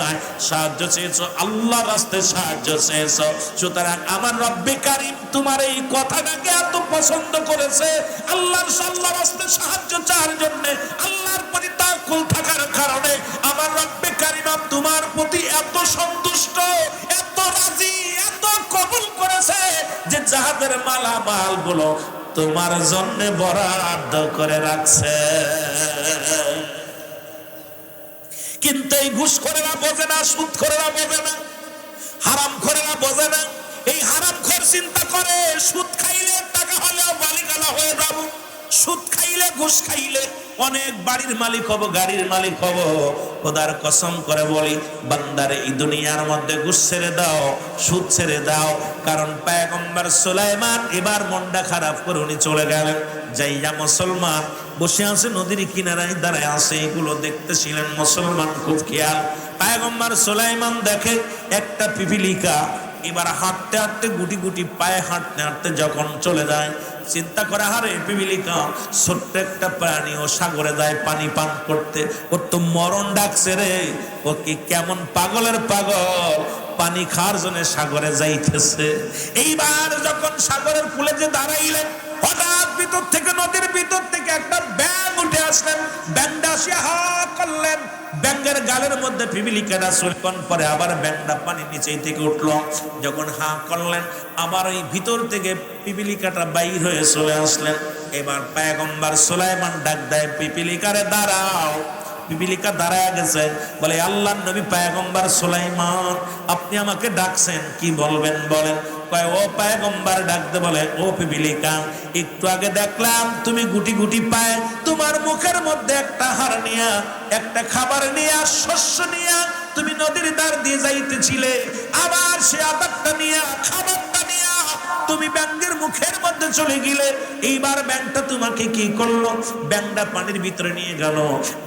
S1: সাহায্য চেয়েছো আল্লাহর রাস্তায় সাহায্য চেয়েছো। সুতরাং আমার রব্বে কারীম তোমার এই কথাটাকে এত পছন্দ করেছে, আল্লাহর রাস্তায় সাহায্য চাওয়ার জন্য, আল্লাহর প্রতি তাওয়াক্কুল থাকার কারণে আমার রব্বে কারীম তোমার প্রতি এত সন্তুষ্ট, এত রাজি, এত কবুল করেছে যে জাহাজের মালামাল গুলো তোমার জন্য বরাদ্দ করে রাখছে। কিন্তু এই ঘুষখোরেরা বোঝে না, সুদখোরেরা বোঝে না, হারামখোরেরা বোঝে না। এই হারামখোর চিন্তা করে সুদ খাইলে টাকা হলেও মালিকানা হয়ে যাব, সুদ খাইলে ঘুষ খাইলে অনেক বাড়ির মালিক হব, গাড়ির মালিক হব। খোদার কসম করে বলি, বান্দারে এই দুনিয়ার মধ্যে ঘুষ ছেড়ে দাও, সুদ ছেড়ে দাও। কারণ পয়গম্বর সুলাইমান এবার মনটা খারাপ করে উনি চলে গেলেন। যাইয়া মুসলমান বসে আছে নদীর কিনারায় দাঁড়ায় আছে, এগুলো দেখতেছিলেন মুসলমান খুব খেয়াল। পয়গম্বর সুলাইমান দেখে একটা পিপিলিকা এবার হাঁটতে হাঁটতে গুটি গুটি পায়ে হাঁটতে হাঁটতে যখন চলে যায়, চিন্তা করে হারে পিপিলিকা ছোট্ট একটা প্রাণী, ও সাগরে যায় পানি পান করতে, ওর তো মরণ ডাকছে রে, ও কি কেমন পাগলের পাগল, পানি খাওয়ার জন্য সাগরে যাইতেছে। এইবার যখন সাগরের কূলে যে দাঁড়াইলেন, হঠাৎ ভিতর থেকে, নদীর ভিতর থেকে একটা ব্যাঙ উঠে আসলেন। ব্যাঙটা আসিয়া হা করলেন, ব্যাঙের গালের মধ্যে পিপিলিকাটা সুলকন পরে আবার ব্যাঙটা পানি নিচেই থেকে উঠলো। যখন হা করলেন, আবার ওই ভিতর থেকে পিপিলিকাটা বাইর হয়ে চলে আসলেন। এবার পয়গম্বর সুলাইমান ডাক দেয়, পিপিলিকারে দাঁড়াও। পিপিলিকা দাঁড়ায় গেছে, বলে আল্লাহর নবী পয়গম্বর সুলাইমান, আপনি আমাকে ডাকছেন, কি বলবেন বলেন। কয় ও পয়গম্বর ডাকতে বলে, ও পিপিলিকা, একটু আগে দেখলাম তুমি গুটি গুটি পায় তোমার মুখের মধ্যে একটা হার নিয়া, একটা খাবার নিয়া, শস্য নিয়া তুমি নদীর ধার দিয়ে যাইতেছিলে, আবার সে আদারটা নিয়া, খাবারটা নিয়া তুমি ব্যাঙের মুখের মধ্যে চলে গেলে। এইবার ব্যাঙটা তোমাকে কি করলো? ব্যাঙটা পানির ভিতরে নিয়ে গেল,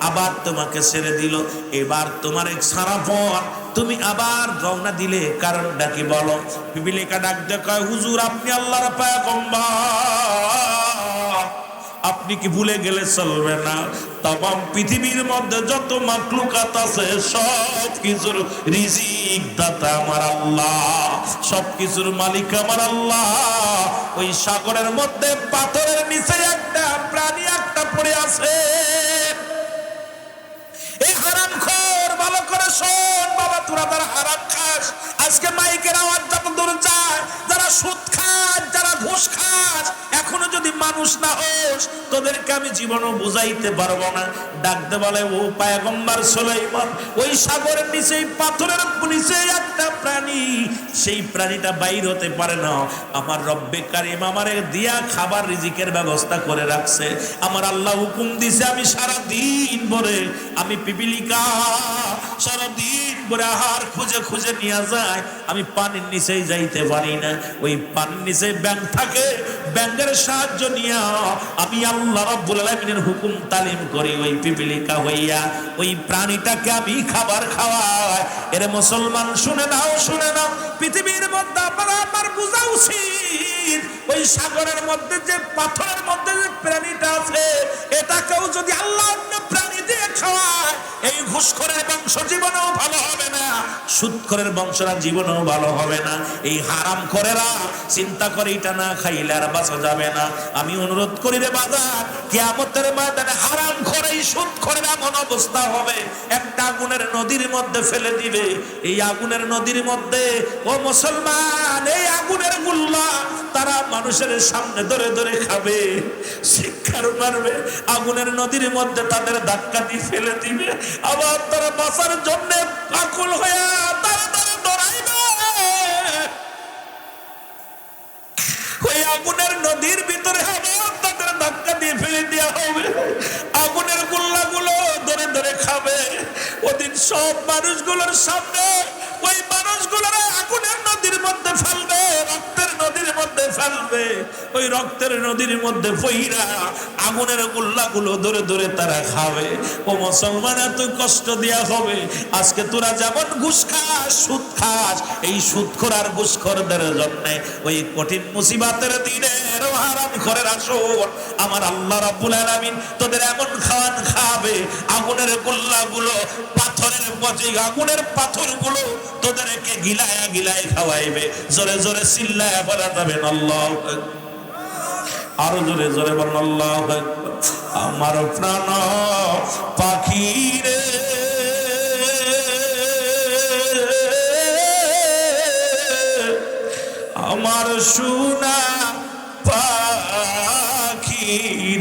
S1: আবার তোমাকে ছেড়ে দিল। এবার তোমার এক সারা পর তুমি আবার রওনা দিলে, কারণটা কি বলো? পিপিলিকা ডাক দিয়ে কয়, হুজুর আপনি আল্লাহর পয়গম্বর, আপনি কি ভুলে গেলে চলবে না? तमाम পৃথিবীর মধ্যে যত মাখলুকাত আছে সব কিছুর রিজিক দাতা আমার আল্লাহ, সব কিছুর মালিক আমার আল্লাহ। ওই সাগরের মধ্যে পাথরের নিচে একটা প্রাণী একটা পড়ে আছে। এই হারামখোর, ভালো করে শোন বাবা, তোরা তারা হারাম খাস। আজকে মাইকের আওয়াজ যত দূর যায়, যারা সুদ খাস, যারা ঘুষ খাস, এখনো যদি মানুষ না হোস, তোদেরকে আমি জীবনও বুঝাইতে পারবো না। ডাকতে বলে, ও পয়গম্বর সুলাইমান, ওই সাগরের নিচে, পাথরের নিচে একটা প্রাণী, সেই প্রাণীটা বাইর হতে পারে না। আমার রব্বে কারিম আমারে দিয়া খাবার রিজিকের ব্যবস্থা করে রাখছে। আমার আল্লাহ হুকুম দিছে, আমি সারা দিন ভরে, আমি পিপিলিকা সারা দিন ভরে আহার খুঁজে খুঁজে নিয়ে যায়, আমি পানির নিচেই যাইতে পারি না। ওই পানির নিচে ব্যাঙ থাকে, ব্যাঙের সাহায্য নিয়া আমি আল্লাহ রাব্বুল আলামিনের হুকুম তালিম করি। ওই পিপিলিকা হইয়া ওই প্রাণীটাকে আমি খাবার খাওয়াই। এর মুসলমান শুনে নাও, শুনে নাও, পৃথিবীর মধ্যে আমার বোঝা উচিত, ওই সাগরের মধ্যে যে পাথরের মধ্যে যে প্রাণীটা আছে, এটাকেও যদি আল্লাহ অন্য প্রাণী দিয়ে খাওয়ায়, এই ঘুষখোরের বংশ জীবনেও ভালো হবে না, সুদখোরের বংশরা জীবনেও ভালো হবে না। এই হারামখোরেরা চিন্তা করে এটা না খাইলে আর বাঁচা যাবে না। আমি অনুরোধ করি রে বাজার, কিয়ামতের ময়দানে হারামখোর, এই সুদখোরের এমন অবস্থা হবে, একটা আগুনের নদীর মধ্যে ফেলে দিবে। এই আগুনের নদীর মধ্যে, ও মুসলমান, এই আগুনের গুল্লা তারা মানুষের সামনে ধরে ধরে খাবে, শিক্ষার মারবে, আগুনের নদীর মধ্যে তাদের ধাক্কা দিয়ে ফেলে দিবে। আবার তারা বাঁচার জন্য আকুল হয়ে তারা তারা দৌড়াইবে। ওই আগুনের নদীর ভিতরে আবার তাদের ধাক্কা দিয়ে ফেলে দেওয়া হবে, আগুনের গুল্লাগুলো ধরে ধরে খাবে। ওদিন সব মানুষগুলোর সামনে ওই মানুষগুলোর আগুনের নদীর মধ্যে ফেলবে, রক্তের নদীর মধ্যে ফেলবে। ওই রক্তের নদীর মধ্যে পইরা আগুনের গুল্লাগুলো ধরে ধরে তারা খাবে। ও মুসলমান, এত কষ্ট দেয়া হবে। আজকে তোরা যেমন ঘুষ খাস, সুদ খাস, এই সুদখোর আর ঘুষখোরদের জন্য ওই কঠিন মুসিবতের দিনে হারামখোরের আসর আমার আল্লাহ রাব্বুল আলামিন তোদের এমন খাওয়ান খাবে, আগুনের গুল্লাগুলো, পাথরের মধ্যে আগুনের পাথরগুলো তোদেরকে গিলায়া গিলায় খাওয়াইবে। জোরে জোরে চিল্লায়া বলা যাবে আল্লাহু আকবার, আরো জোরে জোরে বলেন আল্লাহু আকবার। আমার প্রাণ পাখি রে, আমার সোনা পাখি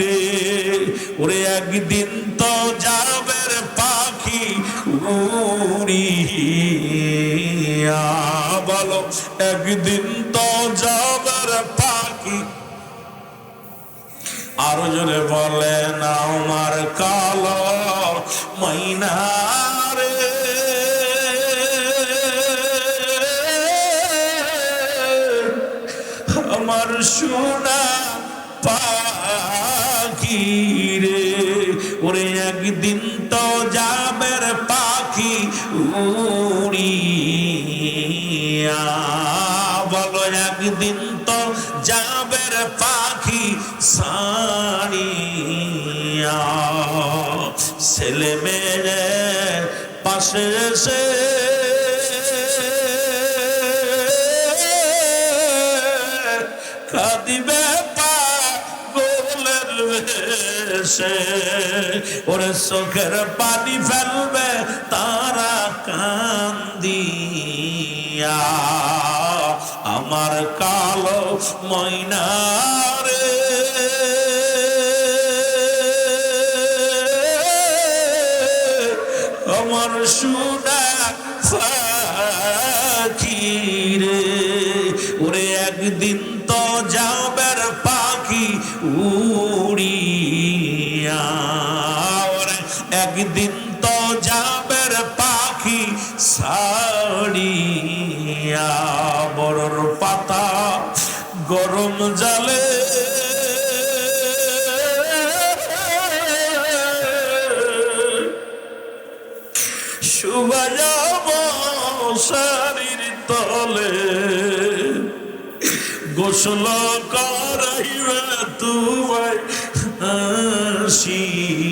S1: রে, ওরে একদিন তো যাবে রে পাখি উড়িয়া, বলো একদিন তো যাবে রে পাখি। আরো জোরে বলেন আমার কালো ময়না রে, আমার সোনা পাখি রে। ওরে একদিন তো যাবে রে পাখি উড়িয়া, বলো একদিন তো যাবে রে পাখি ছাড়িয়া। ছেলে মেয়ে পাশে এসে কাঁদিবে পাগলের বেশে, ওরে চোখের পানি ফেলবে তারা কান্দিয়া। আমার কালো ময়না রে, আমার সোনা পাখি রে। ওরে একদিন তো যাবে রে পাখি উড়িয়া, ওরে একদিন তো যাবে রে পাখি ছাড়িয়া। বড়র পাতা গরম জালে শুভা যাব শাড়ির তলে, গোসল করাইবে তোমায় আসিয়া।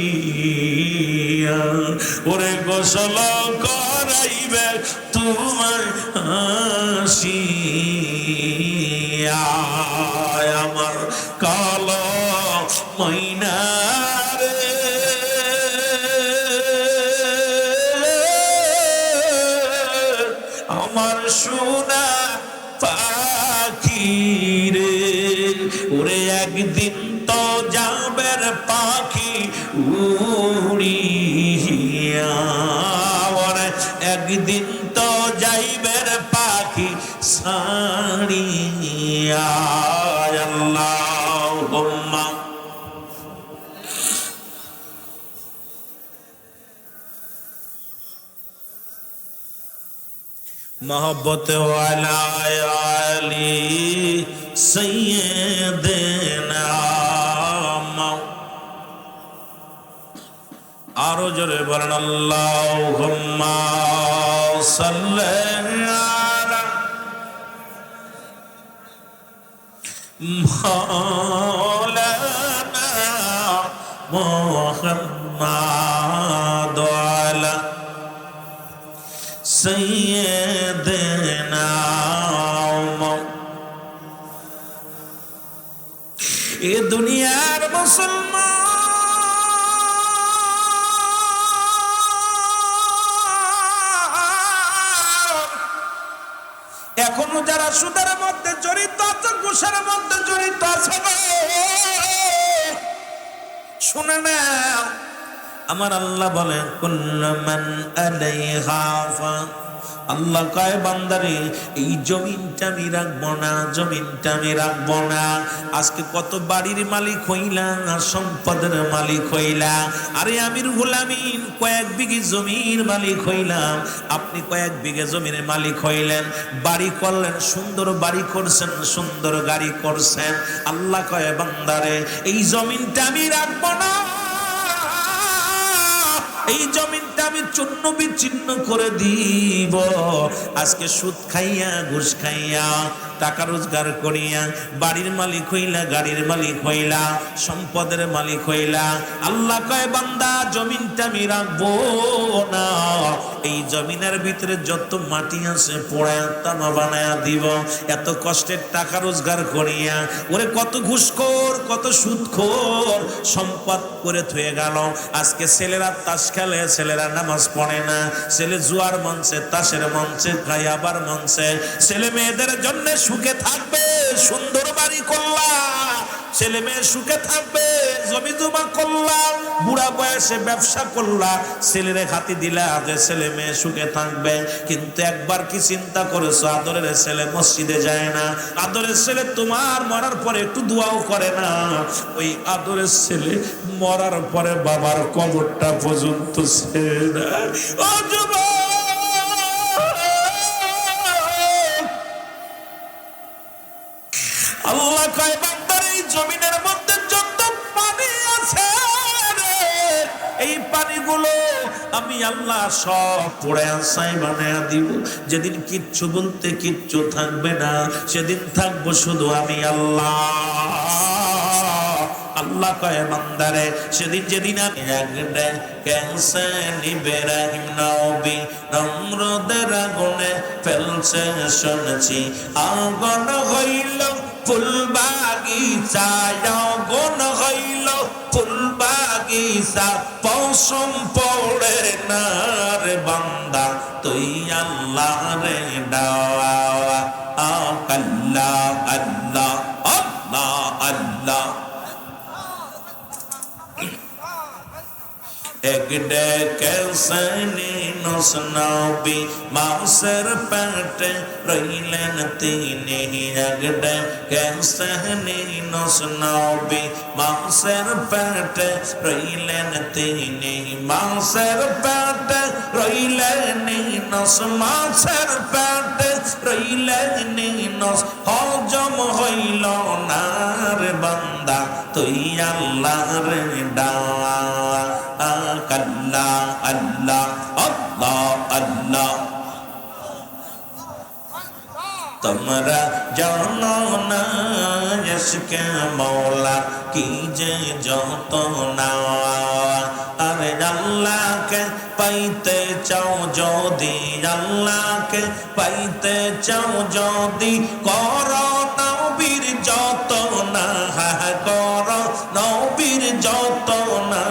S1: ওরে গোসল করাইবে তোমায় আসিয়া। আমার কালো ময়না রে, আমার সোনা পাখি রে। ওরে একদিন তো যাবে রে পাখি উড়িয়া, ওরে একদিন তো যাইবে রে পাখি ছাড়িয়া। আল্লাহুম্মা मोहब्बत वाला आली सैयदना। आरो जोरे बोलें अल्लाहुम्मा सल्ली अला मौलाना मुहम्मद वाला सैयदना। ए दुनियार मुसलमान এখনো যারা সুদের মধ্যে জড়িত আছে, ঘুষের মধ্যে জড়িত আছে, শুনে না আমার আল্লাহ বলেন কুল্লু মান আলাইহা ফান। আল্লাহ কয় বান্দারে এই জমিনটা আমি রাখবো না, জমিনটা আমি রাখবো না। আজকে কত বাড়ির মালিক হইলা, সম্পদের মালিক হইলা। আরে আমির গোলামিন কয়েক বিঘি জমির মালিক হইলাম, আপনি কয়েক বিঘে জমির মালিক হইলেন, বাড়ি করলেন, সুন্দর বাড়ি করছেন, সুন্দর গাড়ি করছেন। আল্লাহ কয় বান্দারে এই জমিনটা আমি রাখবো না, এই জমিনটা আমি চূর্ণ বিচ্ছিন্ন করে দিব। আজকে সুদ খাইয়া, ঘুষ খাইয়া, টাকা রোজগার করিয়া বাড়ির মালিক হইলা, গাড়ির মালিক হইলা, সম্পদের মালিক হইলা। আল্লাহ কয় বান্দা জমিনটা আমি রাখবো না, এই জমিনের ভিতরে যত মাটি আছে পোড়ায়া তামা বানায়া দিব। এত কষ্টের টাকা রোজগার করিয়া ওরে কত ঘুষখোর, কত সুদখোর সম্পদ করে থয়ে গেল। আজকে ছেলেরা তাস খেলে, ছেলেরা নামাজ নামাজ পড়ে না, ছেলে জুয়ার মঞ্চে তাসের মঞ্চে খাইয়াবার মঞ্চে ছেলে মেয়েদের জন্য সুখে থাকবে, সুন্দর বাড়ি করলা, ছেলে মেয়ে সুখে থাকবে, জমি জমা করলা, বুড়া বয়সে ব্যবসা করলা, ছেলেরে হাতি দিলা যে ছেলে মেয়ে সুখে থাকবে। কিন্তু একবার কি চিন্তা করেছো আদরের ছেলে মসজিদে যায় না, আদরের ছেলে তোমার মরার পরে একটু দোয়াও করে না, ওই আদরের ছেলে মরার পরে বাবার কবরটা পর্যন্ত ছেড়ে দেয়। ও যুবক, আল্লাহ কয় বান্দার এই জমিনের মধ্যে যত পানি আছে এই পানিগুলো আমি আল্লাহ সব পড়ে আসাই বানায়া দিব। যেদিন কিচ্ছু বলতে কিচ্ছু থাকবে না, সেদিন থাকবো শুধু আমি আল্লাহ। আল্লাহ কয় বান্দারে সেদিন যেদিন আমি একডে ক্যান্সে ইব্রাহিম নবী নমরুদের আগুনে ফেলছে শুনছি, আগুন হইল ফুল বাগিচা, আগুন হইল ফুল বাগিচা, পশম পড়ে না রে বান্দা তুই আল্লাহ রে ডাওয়া। আল্লাহ আল্লাহ আল্লাহ আল্লাহ। এক ডেকে সৈনি নবী মাউসের পেটে রইলেন তিনি, এক ডেকে সৈনি নবী মাউসের পেটে রইলেন তিনি, মাউসের পেটে রইলেন নস, মাছের পেটে রইলেন নস, হজম হইল না রে বান্দা তুই আল্লাহ রে ডাওয়া। আল্লাহ আল্লাহ আল্লাহ আল্লাহ। তোমরা জানো না ইশকে মওলা কি যে যত না, আরে আল্লাহকে পাইতে চাও যদি, আল্লাহকে পাইতে চাও যদি, করো নবীর যত না, করো নবীর যত না,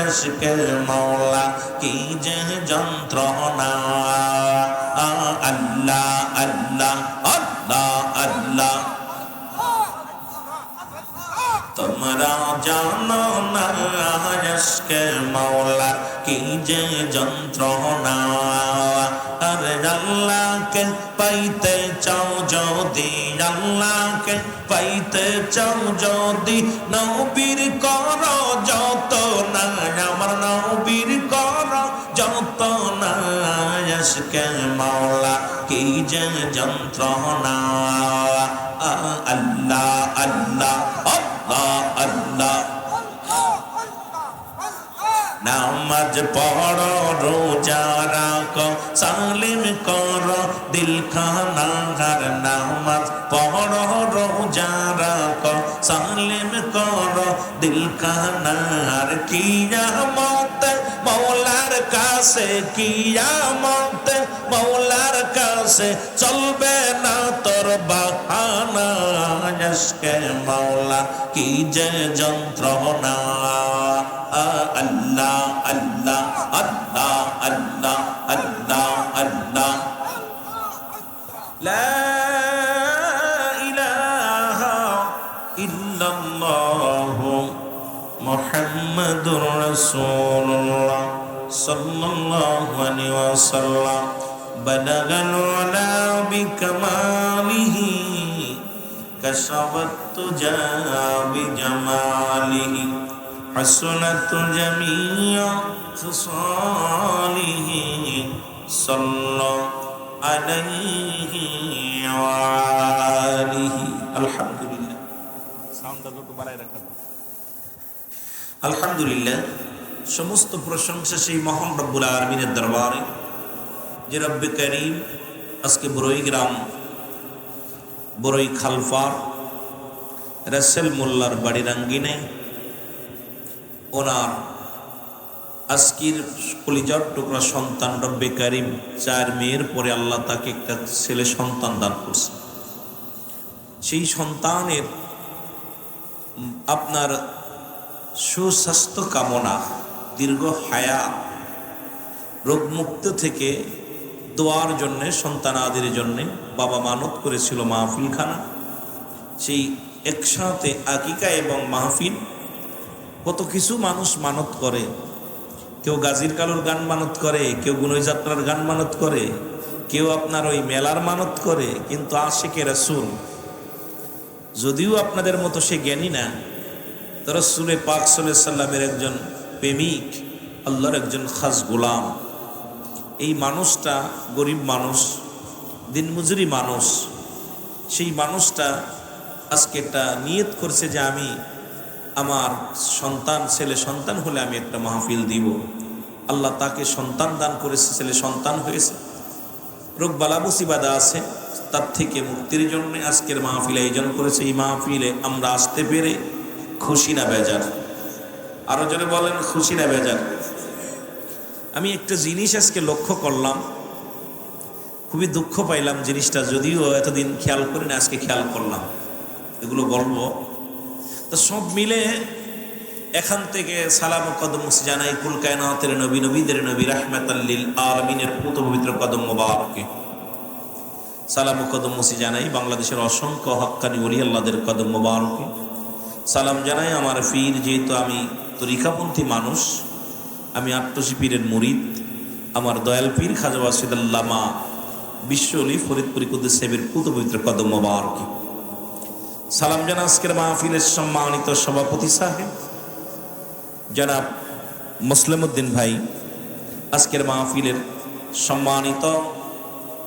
S1: ইশকে মওলা কি যে যন্ত্রণা। আল্লাহ আল্লাহ আল্লাহ আল্লাহ। তোমরা জানো না ইশকে মওলা কি যে যন্ত্রণা, আরে আল্লাহকে পাইতে চাও যদি, আল্লাহকে পাইতে চাও যদি, নবীর করো যত না, আমার নবীর করো যত না, ইশকে মওলা কি যে যন্ত্রণা। আল্লাহ আল্লাহ আল্লাহ আল্লাহ। নামাজ পড়ো রোজা রাখো সালিম করো দিল খানা ঘর, নামাজ পড়ো রোজা রাখো সালিম করো দিল খানা ঘর। কিয়ামত মওলার কাছে, কিয়ামত মওলার কাছে চলবে না তোর বাহানা, ইশকে মওলা কি যে যন্ত্রণা। আল্লাহ আল্লাহ আল্লাহ আল্লাহ আল্লাহ আল্লাহ। লা ইলাহা ইল্লাল্লাহু মুহাম্মাদুর রাসূলুল্লাহ সাল্লাল্লাহু আলাইহি ওয়াসাল্লাম। বালাগাল উলা বিকামালিহি কাশাফাত তুজা বিজামালিহি, হাসনাত জামিয়া খিসালিহি, সাল্লাল্লাহু আলাইহি ওয়া আলিহি। আলহামদুলিল্লাহ। সাউন্ডটা একটু বাড়ায় রাখা। আলহামদুলিল্লাহ, সমস্ত প্রশংসা সেই মহান রব্বুল আলামিনের দরবারে যে রব্বে করিম আজকে বড়ই গ্রাম বড়ই খালফার রাসেল মোল্লার বাড়ির আঙ্গিনে ওনার আজকের কলিজার টুকরা সন্তান রব্বে করিম 4 মেয়ের পরে আল্লাহ তাকে একটা ছেলে সন্তান দান করছে। সেই সন্তানের আপনার সুস্বাস্থ্য কামনা, দীর্ঘ হায়াত রোগমুক্ত থেকে দোয়ার জন্যে, সন্তানাদির জন্যে বাবা মানত করেছিল মাহফিলখানা। সেই একসাথে আকিকা এবং মাহফিল, কত কিছু মানুষ মানত করে। কেউ গাজীর কালুর গান মানত করে, কেউ গুনই যাত্রার গান মানত করে, কেউ আপনার ওই মেলার মানত করে। কিন্তু আশিকে রাসূল, যদিও আপনাদের মতো সে জ্ঞানী না, তো রাসূলে পাক সাল্লাল্লাহু আলাইহি সাল্লামের একজন প্রেমিক, আল্লাহর একজন খাস গোলাম। এই মানুষটা গরিব মানুষ, দিনমজুরি মানুষ। সেই মানুষটা আজকে একটা নিয়ত করছে যে আমি আমার সন্তান, ছেলে সন্তান হলে আমি একটা মাহফিল দিব। আল্লাহ তাকে সন্তান দান করেছে, ছেলে সন্তান হয়েছে। রোগ বালা মুসিবাদা আছে, তার থেকে মুক্তির জন্য আজকের মাহফিলে আয়োজন করেছে। এই মাহফিলে আমরা আসতে পেরে খুশি না বেজার? আরো জনে বলেন, খুশি না বেজার? আমি একটা জিনিস আজকে লক্ষ্য করলাম, খুবই দুঃখ পাইলাম জিনিসটা, যদিও এতদিন খেয়াল করি না, আজকে খেয়াল করলাম, এগুলো বলবো। তো সব মিলে এখান থেকে সালাম ও কদম জানাই কুল কায়নাতের নবী, নবীদের নবী, রাহমাতাল লিল আলামিনের পুত পবিত্র কদম মোবারকে সালাম ও কদম জানাই। বাংলাদেশের অসংখ্য হক্কানি ওলি আল্লাহদের কদম মোবারকে সালাম জানাই। আমার পীর, যেহেতু আমি তরিকাপন্থী মানুষ, আমি আট্টসি পীরের মুরিদ, আমার দয়াল পীর খাজা ওয়াসিদ আল্লামা বিশ্ব অলি ফরিদপুরি কুদ্দুস সাহেবের পুত পবিত্র কদম মোবারকে সালাম জানা। আজকের মাহফিলের সম্মানিত সভাপতি সাহেব জনাব মুসলিম উদ্দিন ভাই, আজকের মাহফিলের সম্মানিত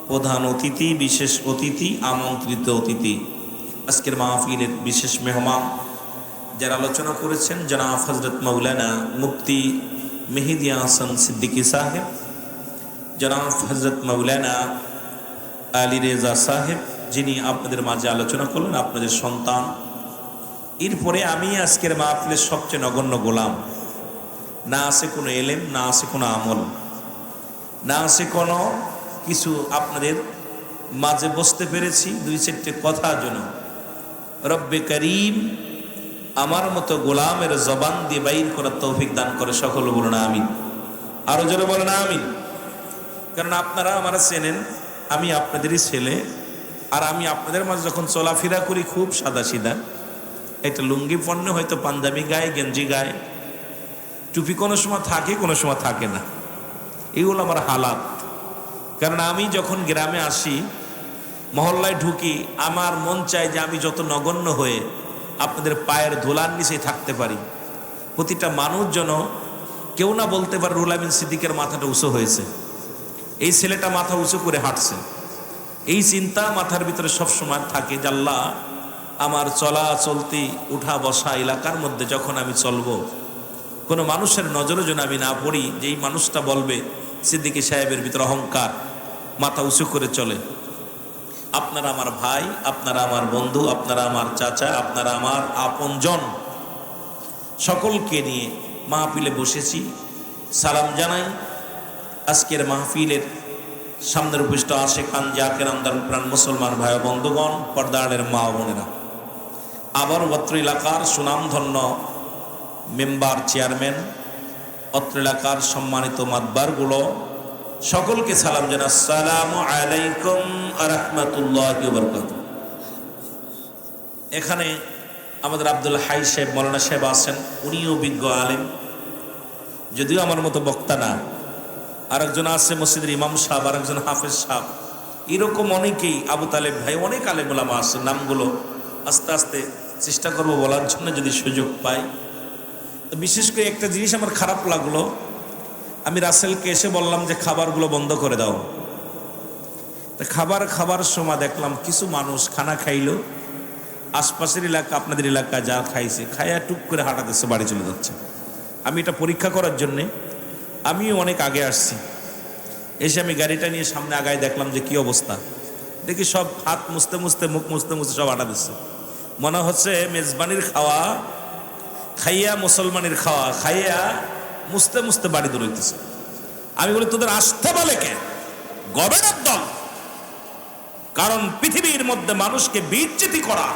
S1: প্রধান অতিথি, বিশেষ অতিথি, আমন্ত্রিত অতিথি, আজকের মাহফিলের বিশেষ মেহমান যারা আলোচনা করেছেন, জনাব হযরত মাওলানা মুফতি মেহেদী হাসান সিদ্দিকী সাহেব, জনাব হযরত মাওলানা আলী রেজা সাহেব, যিনি আপনাদের মাঝে আলোচনা করলেন, আপনাদের সন্তান। এরপরে আমি আজকের মাহফিলের সবচেয়ে নগণ্য গোলাম। না আছে কোনো এলেম, না আছে কোনো আমল, না আছে কোনো কিছু। আপনাদের মাঝে বসতে পেরেছি দুই চারটে কথার জন্য। রব্বে করিম আমার মতো গোলামের জবান দিয়ে বাইর করার তৌফিক দান করে। সকল বলুন আমিন। আরো জোরে বলেন আমিন। কারণ আপনারা আমার চেনেন, আমি আপনাদেরই ছেলে। আর আমি আপনাদের মাঝে যখন চলাফেরা করি খুব সাদা সিধা, একটা লুঙ্গি পণ্য, হয়তো পাঞ্জাবি গায়ে, গেঞ্জি গায়ে, টুপি কোনো সময় থাকে, কোনো সময় থাকে না। এইগুলো আমার হালাত। কারণ আমি যখন গ্রামে আসি, মহল্লায় ঢুকি, আমার মন চায় যে আমি যত নগণ্য হয়ে আপনাদের পায়ের ধুলার নিচে থাকতে পারি। প্রতিটা মানুষ যেন কেউ না বলতে পারে রুহুল আমিন সিদ্দিকের মাথাটা উঁচু হয়েছে, এই ছেলেটা মাথা উঁচু করে হাঁটছে। এই চিন্তা মাথার ভিতরে সবসময় থাকে যে আল্লাহ, আমার চলা চলতি, উঠা বসা এলাকার মধ্যে যখন আমি চলবো, কোনো মানুষের নজরে যেন আমি না পড়ি যে এই মানুষটা বলবে সিদ্দিকী সাহেবের ভিতরে অহংকার, মাথা উঁচু করে চলে। আপনারা আমার ভাই, আপনারা আমার বন্ধু, আপনারা আমার চাচা, আপনারা আমার আপনজন, সকলকে নিয়ে মাহফিলে বসেছি। সালাম জানাই আজকের মাহফিলের সামনের উপস্থিত আশেকান, জাকের, আমদার প্রাণ মুসলমান ভাই বন্ধুগণ, পর্দারের মা বোনেরা, আবার অত্র এলাকার সুনামধন্য মেম্বার, চেয়ারম্যান, অত্র এলাকার সম্মানিত মাতবারগুলো, সকলকে সালাম জানাই। আসসালামু আলাইকুম ওয়া রাহমাতুল্লাহি ওয়া বারাকাতুহু। এখানে আমাদের আব্দুল হাই সাহেব, মৌলানা সাহেব আছেন, উনিও বিজ্ঞ আলেম, যদিও আমার মতো বক্তা না। আরেকজন আছে মসজিদের ইমাম সাহেব, আরেকজন হাফেজ সাহেব, এরকম অনেকেই, আবু তালেব ভাই, অনেক আলেম ওলামা আছে। নামগুলো আস্তে আস্তে চেষ্টা করব বলার জন্য যদি সুযোগ পাই। তো বিশেষ করে একটা জিনিস আমার খারাপ লাগলো, আমি রাসেলকে এসে বললাম যে খাবারগুলো বন্ধ করে দাও। তা খাবার সময় দেখলাম কিছু মানুষ খানা খাইলো, আশপাশের এলাকা, আপনাদের এলাকা যা খাইছে, খাইয়া টুক করে হাঁটাতেছে, বাড়ি চলে যাচ্ছে। আমি এটা পরীক্ষা করার জন্যে আমিও অনেক আগে আসছি। এসে আমি গাড়িটা নিয়ে সামনে আগায় দেখলাম যে কি অবস্থা। দেখি সব হাত মুছতে মুছতে, মুখ মুছতে মুছতে সব হাঁটা দিচ্ছে। মনে হচ্ছে মেজবানির খাওয়া খাইয়া, মুসলমানের খাওয়া খাইয়া, মুছতে মুছতে বাড়ি দৌড়াইতেছে। আমি বলি, তোদের আসতে বলে কে? গবেষক দল। কারণ পৃথিবীর মধ্যে মানুষকে বিচ্যুতি করা,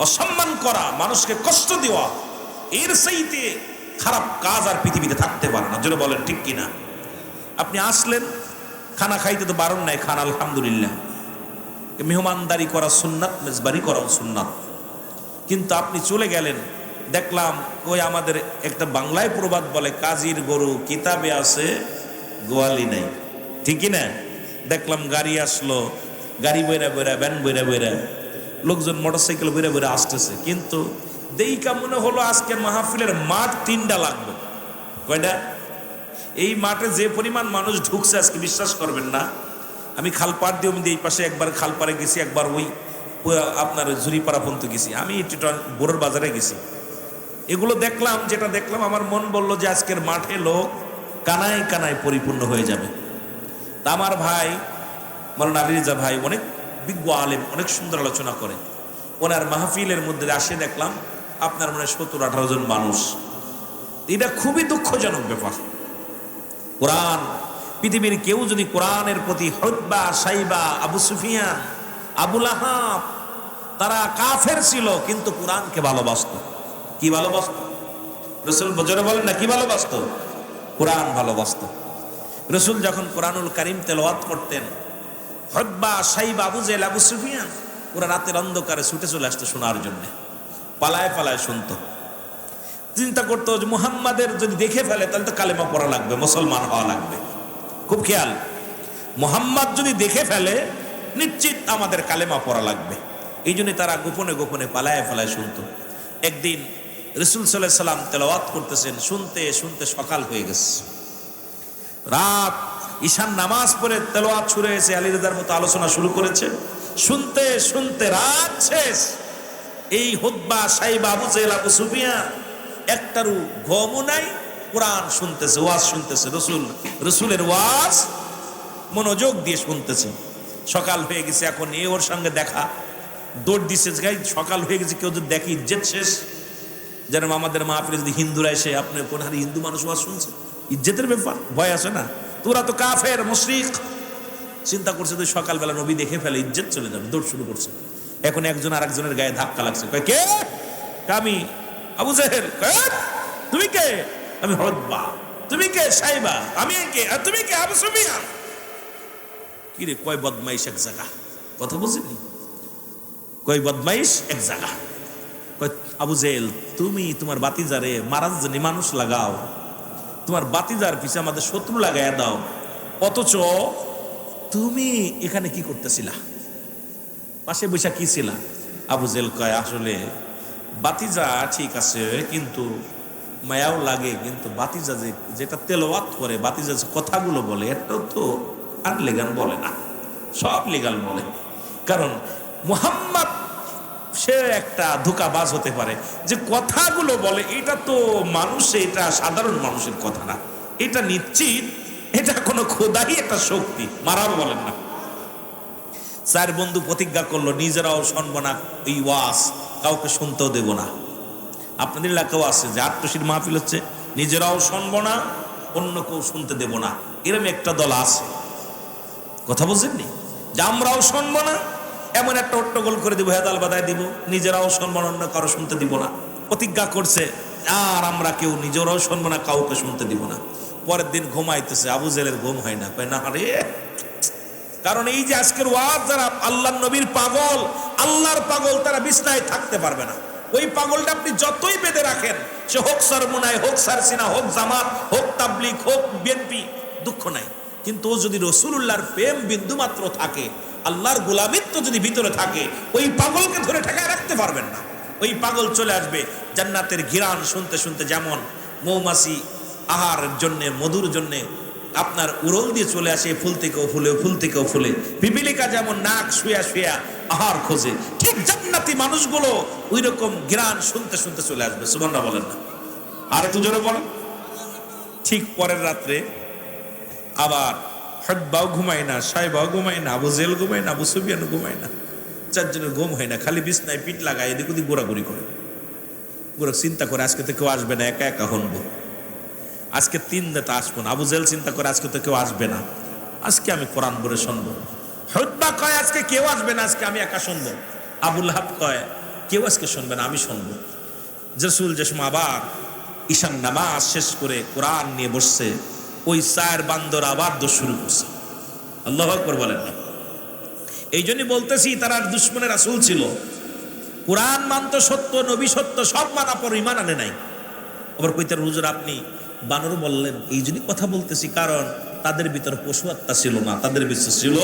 S1: অসম্মান করা, মানুষকে কষ্ট দেওয়া, এর চাইতে খারাপ কাজ আর পৃথিবীতে থাকতে পারে না। জোরে বলেন ঠিক কিনা? আপনি আসলেন, খানা খাইতে তো বারণ নাই, খান আলহামদুলিল্লাহ, মেহমানদারি করা সুন্নাত, মেজবারি করাও সুন্নাত। কিন্তু আপনি চলে গেলেন, দেখলাম ওই আমাদের একটা বাংলায় প্রবাদ বলে, কাজীর গরু কিতাবে আছে গোয়ালি নাই, ঠিকই না? দেখলাম গাড়ি আসলো, গাড়ি বইরা বইরা, ভ্যান বইরা বইরা, লোকজন মোটরসাইকেল বইরা বইরা আসতেছে, কিন্তু দেইকা মনে হলো আজকের মাহফিলের মাঠ 3টা লাগবে। কয়টা? এই মাঠে যে পরিমাণ মানুষ ঢুকছে আজকে বিশ্বাস করবেন না। আমি খালপাড় দিয়ে এই পাশে একবার খালপাড়ে গেছি, একবার ওই আপনার জুরিপাড়া পর্যন্ত গেছি, আমি বোরের বাজারে গেছি। এগুলো দেখলাম, যেটা দেখলাম আমার মন বলল যে আজকের মাঠে লোক কানায় কানায় পরিপূর্ণ হয়ে যাবে। তা আমার ভাই মাওলানা আলী রিজা ভাই অনেক বিজ্ঞ আলেম, অনেক সুন্দর আলোচনা করে, ওনার মাহফিলের মধ্যে আসে দেখলাম আপনার মনে 17-18 জন মানুষ। এটা খুবই দুঃখজনক ব্যাপার। কোরআন, পৃথিবীর কেউ যদি কোরআনের প্রতি, হতবা, সাইবা, আবু সুফিয়ান, আবু লাহাব, তারা কাফের ছিল কিন্তু কোরআনকে ভালোবাসত। কি ভালোবাসত? রাসূল বজরে বলেন না, কি ভালোবাসত? কোরআন ভালোবাসত। রাসূল যখন কোরআনুল কারীম তেলাওয়াত করতেন, হতবা, সাইবা, আবু জেহেল, আবু সুফিয়ান ওরা রাতের অন্ধকারে ছুটে চলে আসতো শোনার জন্য, পালায় পালায় শুনতো। চিন্তা করতো যে মুহাম্মাদের যদি দেখে ফেলে তাহলে তো কালেমা পড়া লাগবে, মুসলমান হওয়া লাগবে। খুব খেয়াল, মুহাম্মদ যদি দেখে ফেলে নিশ্চিত আমাদের কালেমা পড়া লাগবে। এই জন্য তারা গোপনে গোপনে পালায় পালায় শুনতো। একদিন রাসূল সাল্লাল্লাহু আলাইহি সাল্লাম তেলাওয়াত করতেছেন, শুনতে শুনতে সকাল হয়ে গেছে, রাত, ঈশান নামাজ পড়ে তেলাওয়াত শুরু হয়েছে, আলী রাজার মতো আলোচনা শুরু করেছে, শুনতে শুনতে রাত শেষ। এই হুতবা, সাইবা, আবু জেহেল, আবু সুফিয়ান একটারও ঘুমও নাই, কোরআন শুনতেছে, ওয়াজ শুনতেছে, রসুলের ওয়াজ মনোযোগ দিয়ে শুনতেছে। সকাল হয়ে গেছে, এখন এ ওর সঙ্গে দেখা, দৌড় দিচ্ছে, সকাল হয়ে গেছে, কেউ যদি দেখে ইজ্জত শেষ। যেরকম আমাদের মাহফিলে যদি হিন্দুরা এসে, আপনি কোন হারি হিন্দু মানুষ ওয়াজ শুনছে, ইজ্জতের ব্যাপার, ভয় আছে না? তোরা তো কাফের মুশরিক। চিন্তা করছে তো সকালবেলা নবী দেখে ফেলে ইজ্জত চলে যাবে, দৌড় শুরু করছে। এখন একজন আর একজনের গায়ে ধাক্কা লাগছে, কয় কে? আমি আবু জেহেল। তুমি কে? আমি হতবা। তুমি কে? সাইবা। আমি কে? আর তুমি কে? আবু সুফিয়ান। কি রে, কয় বদমাইশ এক জায়গা, কথা বুঝিনি, কয় বদমাইশ এক জায়গা। কয় আবু জেহেল, তুমি তোমার বাতিজারে মারার জন্য মানুষ লাগাও, তোমার বাতিজার পিছে আমাদের শত্রু লাগাইয়া দাও, অথচ তুমি এখানে কি করতেছিলা? পাশে বৈশা কি ছিলা? আবু জেহেল কয় আসলে বাতিজা ঠিক আছে, কিন্তু মায়াও লাগে, কিন্তু বাতিজা যেটা তেলাওয়াত করে, বাতিজা যে কথাগুলো বলে, এটাও তো আনলেগাল বলে না, সব লিগাল বলে। কারণ মুহাম্মদ সে একটা ধোঁকাবাজ হতে পারে, যে কথাগুলো বলে এটা তো মানুষে, এটা সাধারণ মানুষের কথা না, এটা নিশ্চিত এটা কোনো খোদাই একটা শক্তি, মারাও বলেন না। 4 বন্ধু প্রতিজ্ঞা করলো নিজেরাও শুনবো না এই ওয়াজ, কাউকে শুনতেও দেব না। আপনাদের এলাকাও আছে যে আটটসির মাহফিল হচ্ছে, নিজেরাও শুনবো না, অন্য কেউ শুনতে দেব না, এরকম একটা দল আছে। কথা বুঝেননি? যে আমরাও শুনবো না, এমন একটা হট্টগোল করে দিব, হেদাল বাদায় দিব, নিজেরাও শুনবো না, অন্য কারো শুনতে দিব না। প্রতিজ্ঞা করছে আর আমরা কেউ নিজেরাও শুনবো না, কাউকে শুনতে দিব না। পরের দিন ঘুমাইতেছে, আবু জেহেলের ঘুম হয় না, কয় না রে, কারণ এই যে আজকের ওয়াজ, যারা আল্লাহর নবীর পাগল, আল্লাহর পাগল, তারা বিছনায় থাকতে পারবে না। ওই পাগলটা আপনি যতই বেঁধে রাখেন, সে হোক সরমুনায়, হোক সারসিনা, হোক জামাত, হোক তাবলিগ, হোক বিএনপি, দুঃখ নাই, কিন্তু ও যদি রাসূলুল্লাহর প্রেম বিন্দু মাত্র থাকে, আল্লাহর গোলামিত্ব যদি ভিতরে থাকে, ওই পাগলকে ধরে ঠেকায় রাখতে পারবেন না। ওই পাগল চলে আসবে জান্নাতের ঘিরান শুনতে শুনতে, যেমন মৌমাছি আহারের জন্যে, মধুর জন্যে আপনার উড়ল দিয়ে চলে আসে, ফুল থেকেও ফুলে, ফুল থেকেও ফুলে। পিপিলিকা যেমন নাক শুয়া শুয়া আহার খোঁজে, ঠিক জান্নাতি মানুষগুলো ওই রকম ঘ্রাণ শুনতে শুনতে চলে আসবে। সুবহানাল্লাহ বলেন না? আর একটু জোরে বলেন। ঠিক পরের রাত্রে আবার হতবাও ঘুমায় না, সাইবাও ঘুমায় না, আবু জেহেল ঘুমায় না, আবু সুফিয়ান ঘুমায় না, 4 জনের ঘুম হয় না, খালি বিছনায় পিঠ লাগায় এদিক ওদিক ঘোরাঘুরি করে। পুরো চিন্তা করে আজকে তো কেউ আসবে না, একা একা হনবো, আজকে 3 রাত আসবো না। আবু জেহেল চিন্তা করে আজকে তো কেউ আসবে না, আজকে আমি কোরআন পড়ে শুনবো। হতবা কয় আজকে কেউ আসবে না, আজকে আমি একা শুনবো। আবু লাহাব কয় কেউ আজকে শুনবে না, আমি শুনবো। রাসূল যে সময় আবার ঈশান নামাজ শেষ করে কোরআন নিয়ে বসছে, ওই 4 বান্দর আবার দোষ শুরু করছে। আল্লাহু আকবার বলেন না। এই জন্যই বলতেছি তারা দুশ্মনের রাসূল ছিল, কোরআন মানত সত্য, নবী সত্য, সব মানা পর ঈমান আনে নাই। আবার কইতার হুজুর আপনি বানর বললেন, এই জন্যই কথা বলতেছি কারণ তাদের ভিতর পশু আত্মা ছিল না, তাদের ভিতর ছিল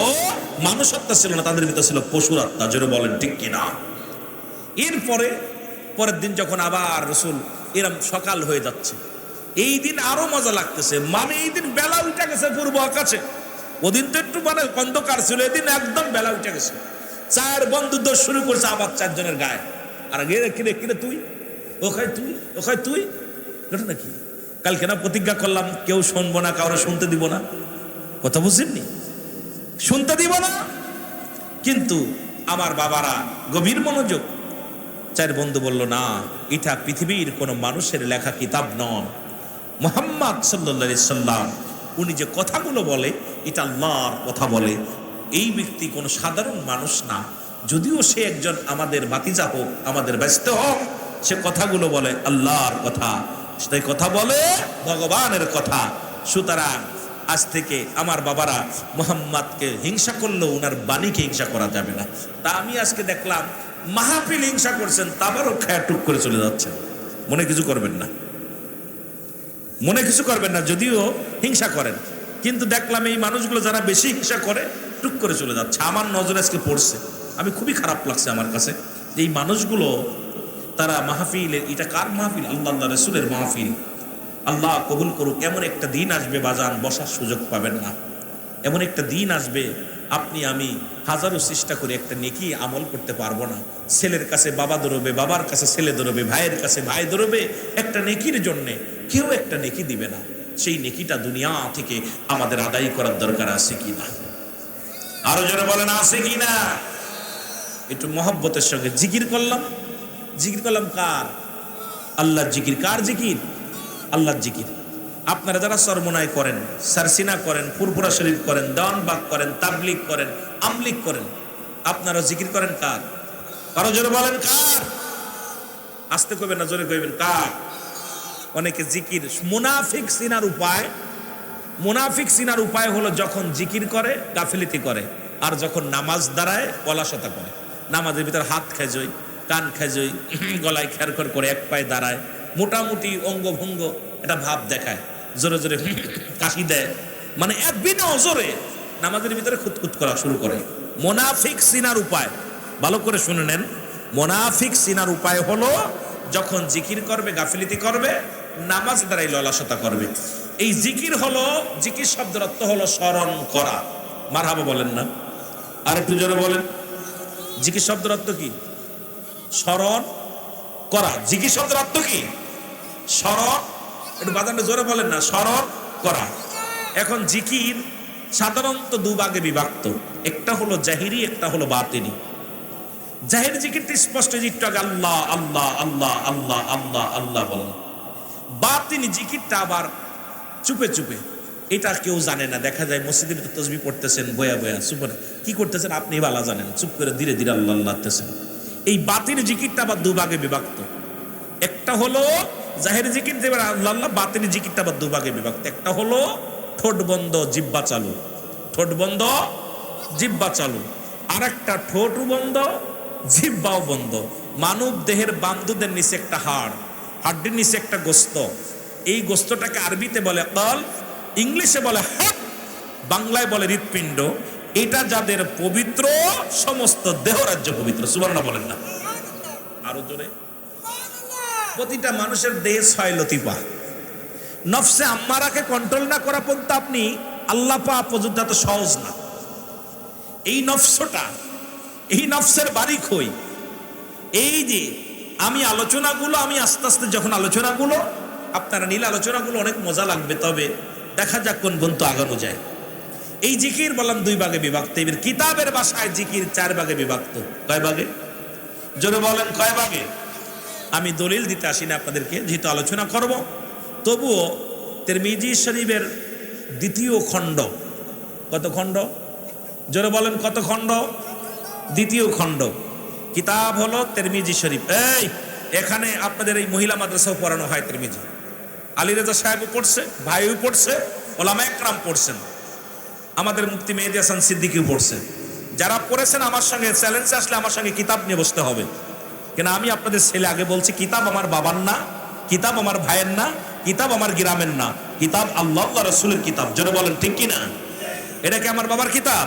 S1: মানুষ আত্মা ছিল না, তাদের ভিতর ছিল পশুর আত্মা। জোরে বলেন ঠিক কিনা? এরপরে পরের দিন যখন আবার রাসূল এরম সকাল হয়ে যাচ্ছে, এই দিন আরো মজা লাগতেছে, মানে এই দিন বেলা উঠে গেছে পূর্ব আকাশে। ওদিন তো একটু মানে অন্ধকার ছিল, এদিন একদম বেলা উঠে গেছে। 4 বন্ধু দোষ শুরু করছে আবার 4 জনের গায়ে। আর কিরে কিরে কিরে তুই ওখানে, তুই ওখানে, তুই ঘটনা কি? কালকে না প্রতিজ্ঞা করলাম কেউ শুনবো না, কাউরে শুনতে দিব না, কথা বুঝেননি? শুনতে দিব না। কিন্তু আমার বাবারা গভীর মনোযোগ। 4 বন্ধু বলল, না, এটা পৃথিবীর কোন মানুষের লেখা কিতাব নয়। মুহাম্মদ সাল্লাল্লাহু আলাইহি সাল্লাম উনি যে কথাগুলো বলে এটা আল্লাহর কথা বলে। এই ব্যক্তি কোনো সাধারণ মানুষ না, যদিও সে একজন আমাদের ভাতিজা হোক, আমাদের ব্যস্ত হোক, সে কথাগুলো বলে আল্লাহর কথা, সেই কথা বলে ভগবানের কথা। সুতরাং আজ থেকে আমার বাবারা মুহাম্মদকে হিংসা করলেও উনার বাণীকে হিংসা করা যাবে না। তা আমি আজকে দেখলাম মাহফিল হিংসা করছেন, তারপরও খায়া টুক করে চলে যাচ্ছেন। মনে কিছু করবেন না, মনে কিছু করবেন না, যদিও হিংসা করেন, কিন্তু দেখলাম এই মানুষগুলো যারা বেশি হিংসা করে টুক করে চলে যাচ্ছে। আমার নজরে আজকে পড়ছে, আমি খুবই খারাপ লাগছে আমার কাছে যে এই মানুষগুলো তারা মাহফিলের, এটা কার মাহফিল? আল্লাহ রাসূলের মাহফিল। আল্লাহ কবুল করুক। এমন একটা দিন আসবে বাজান, বসার সুযোগ পাবেন না। এমন একটা দিন আসবে আপনি আমি হাজারো চেষ্টা করে একটা নেকি আমল করতে পারবো না। ছেলের কাছে বাবা দৌড়বে, বাবার কাছে ছেলে দৌড়বে, ভাইয়ের কাছে ভাই দৌড়বে, একটা নেকির জন্যে কেউ একটা নেকি দিবে না। সেই নেকিটা দুনিয়া থেকে আমাদের আদায় করার দরকার আছে কিনা? আরো জোরে বলেন আছে কিনা? একটু মহব্বতের সঙ্গে জিকির করলাম। জিকির করলাম কার? আল্লাহর জিকির। কার জিকির? আল্লাহর জিকির। আপনারা যারা সরমনায় করেন, সারসিনা করেন, ফুরফুরা শরীফ করেন, দেওয়ানবাগ করেন, তাবলিগ করেন, আমলিগ করেন, আপনারা জিকির করেন কার? আরো জোরে বলেন কার? আস্তে কইবেন না, জোরে কইবেন কার? অনেকে জিকির মুনাফিক চিনার উপায়, মুনাফিক চিনার উপায় হলো যখন জিকির করে গাফিলতি করে, আর যখন নামাজ দাঁড়ায় অলসতা করে। নামাজের ভিতর হাত খেজই, কান খেজই, গলায় খেরখর করে এক পায়ে দাঁড়ায়, মোটামুটি অঙ্গভঙ্গ এটা ভাব দেখায়, জোরে জোরে কাশি দেয়, মানে এক বিনা জোরে নামাজের ভিতরে খুঁতখুত করা শুরু করে। মুনাফিক চিনার উপায় ভালো করে শুনে নেন। মুনাফিক চিনার উপায় হলো যখন জিকির করবে গাফিলতি করবে, নামাজ দাঁড়াই অলসতা করবে। এই জিকির হলো, জিকির শব্দের অর্থ হলো স্মরণ করা। মারহাবা বলেন না? আর একটু জোরে বলেন। জিকির শব্দের অর্থ কি? স্মরণ করা। জিকির শব্দের অর্থ কি? স্মরণ। একটু বাজানো জোরে বলেন না, স্মরণ করা। এখন জিকির সাধারণত 2 ভাগে বিভক্ত, একটা হলো জাহিরি, একটা হলো বাতিনি। জাহির জিকিরটা স্পষ্ট, একটু আগে আল্লাহ আল্লাহ আল্লাহ আল্লাহ আল্লাহ আল্লাহ বলেন। বাতিনি জিকিরটা আবার চুপে চুপে, এটা কেউ জানে না, দেখা যায় মসজিদের তাসবিহ পড়তেছেন বয়া বয়া, চুপে কি করতেছেন আপনি ভালো জানেন, চুপ করে ধীরে ধীরে আল্লাহ আল্লাহ করতেছেন। এই বাতিনি জিকিরটা আবার 2 ভাগে বিভক্ত, একটা হলো জাহির জিকির, যে আল্লাহ আল্লাহ, বাতিনি জিকিরটা আবার 2 ভাগে বিভক্ত। একটা হলো ঠোঁট বন্ধ জিহ্বা চালু, ঠোঁট বন্ধ জিহ্বা চালু, আর একটা ঠোঁট বন্ধ জিহ্বাও বন্ধ। মানব দেহের বান্ধুদের নিচে একটা হাড়, হাড্ডির নিচে একটা গোস্ত, এই গোস্তটাকে আরবিতে বলে কল, ইংলিশে বলে হার্ট, বাংলায় বলে হৃৎপিণ্ড। এটা যাদের পবিত্র, সমস্ত দেহ রাজ্য পবিত্র। সুবহানাল্লাহ বলেন না? আরো জোরে। প্রতিটা মানুষের দেহে 6 লতিফা। নফসে আম্মারাকে কন্ট্রোল না করা পর্যন্ত আপনি আল্লাহ পাওয়া পর্যন্ত এত সহজ না। এই নফসটা, এই নফসের বাড়ি কই? এই যে আমি আলোচনাগুলো, আমি আস্তে আস্তে যখন আলোচনাগুলো আপনারা নিলে, আলোচনাগুলো অনেক মজা লাগবে, তবে দেখা যাক কোন পর্যন্ত আগানো যায়। এই জিকির বললাম 2 ভাগে বিভক্ত। এবার কিতাবের ভাষায় জিকির 4 ভাগে বিভক্ত। কয় ভাগে? জোরে বলেন কয় ভাগে? আমি দলিল দিতে আসি না আপনাদেরকে, যেহেতু আলোচনা করব, তবুও তিরমিজি শরীফের 2য় খণ্ড। কত খণ্ড? জোরে বলেন কত খণ্ড? 2য় খণ্ড। কিতাব হলো তিরমিজি শরীফ। এই এখানে আপনাদের এই মহিলা মাদ্রাসাও পড়ানো হয় তিরমিজি। আলী রেজা সাহেবও পড়ছে, ভাইও পড়ছে, ওলামায়ে কেরাম পড়ছেন, আমাদের মুফতি মেহেদী হাসান সিদ্দিকীও পড়ছেন। যারা পড়েছেন আমার সঙ্গে চ্যালেঞ্জে আসলে আমার সঙ্গে কিতাব নিয়ে বসতে হবে। কেন আমি আপনাদের ছেলে, আগে বলছি কিতাব আমার বাবার না, কিতাব আমার ভাইয়ের না, কিতাব আমার গ্রামের না, কিতাব আল্লাহ রাসূলের কিতাব। জোরে বলেন ঠিক কিনা? এটা কি আমার বাবার কিতাব?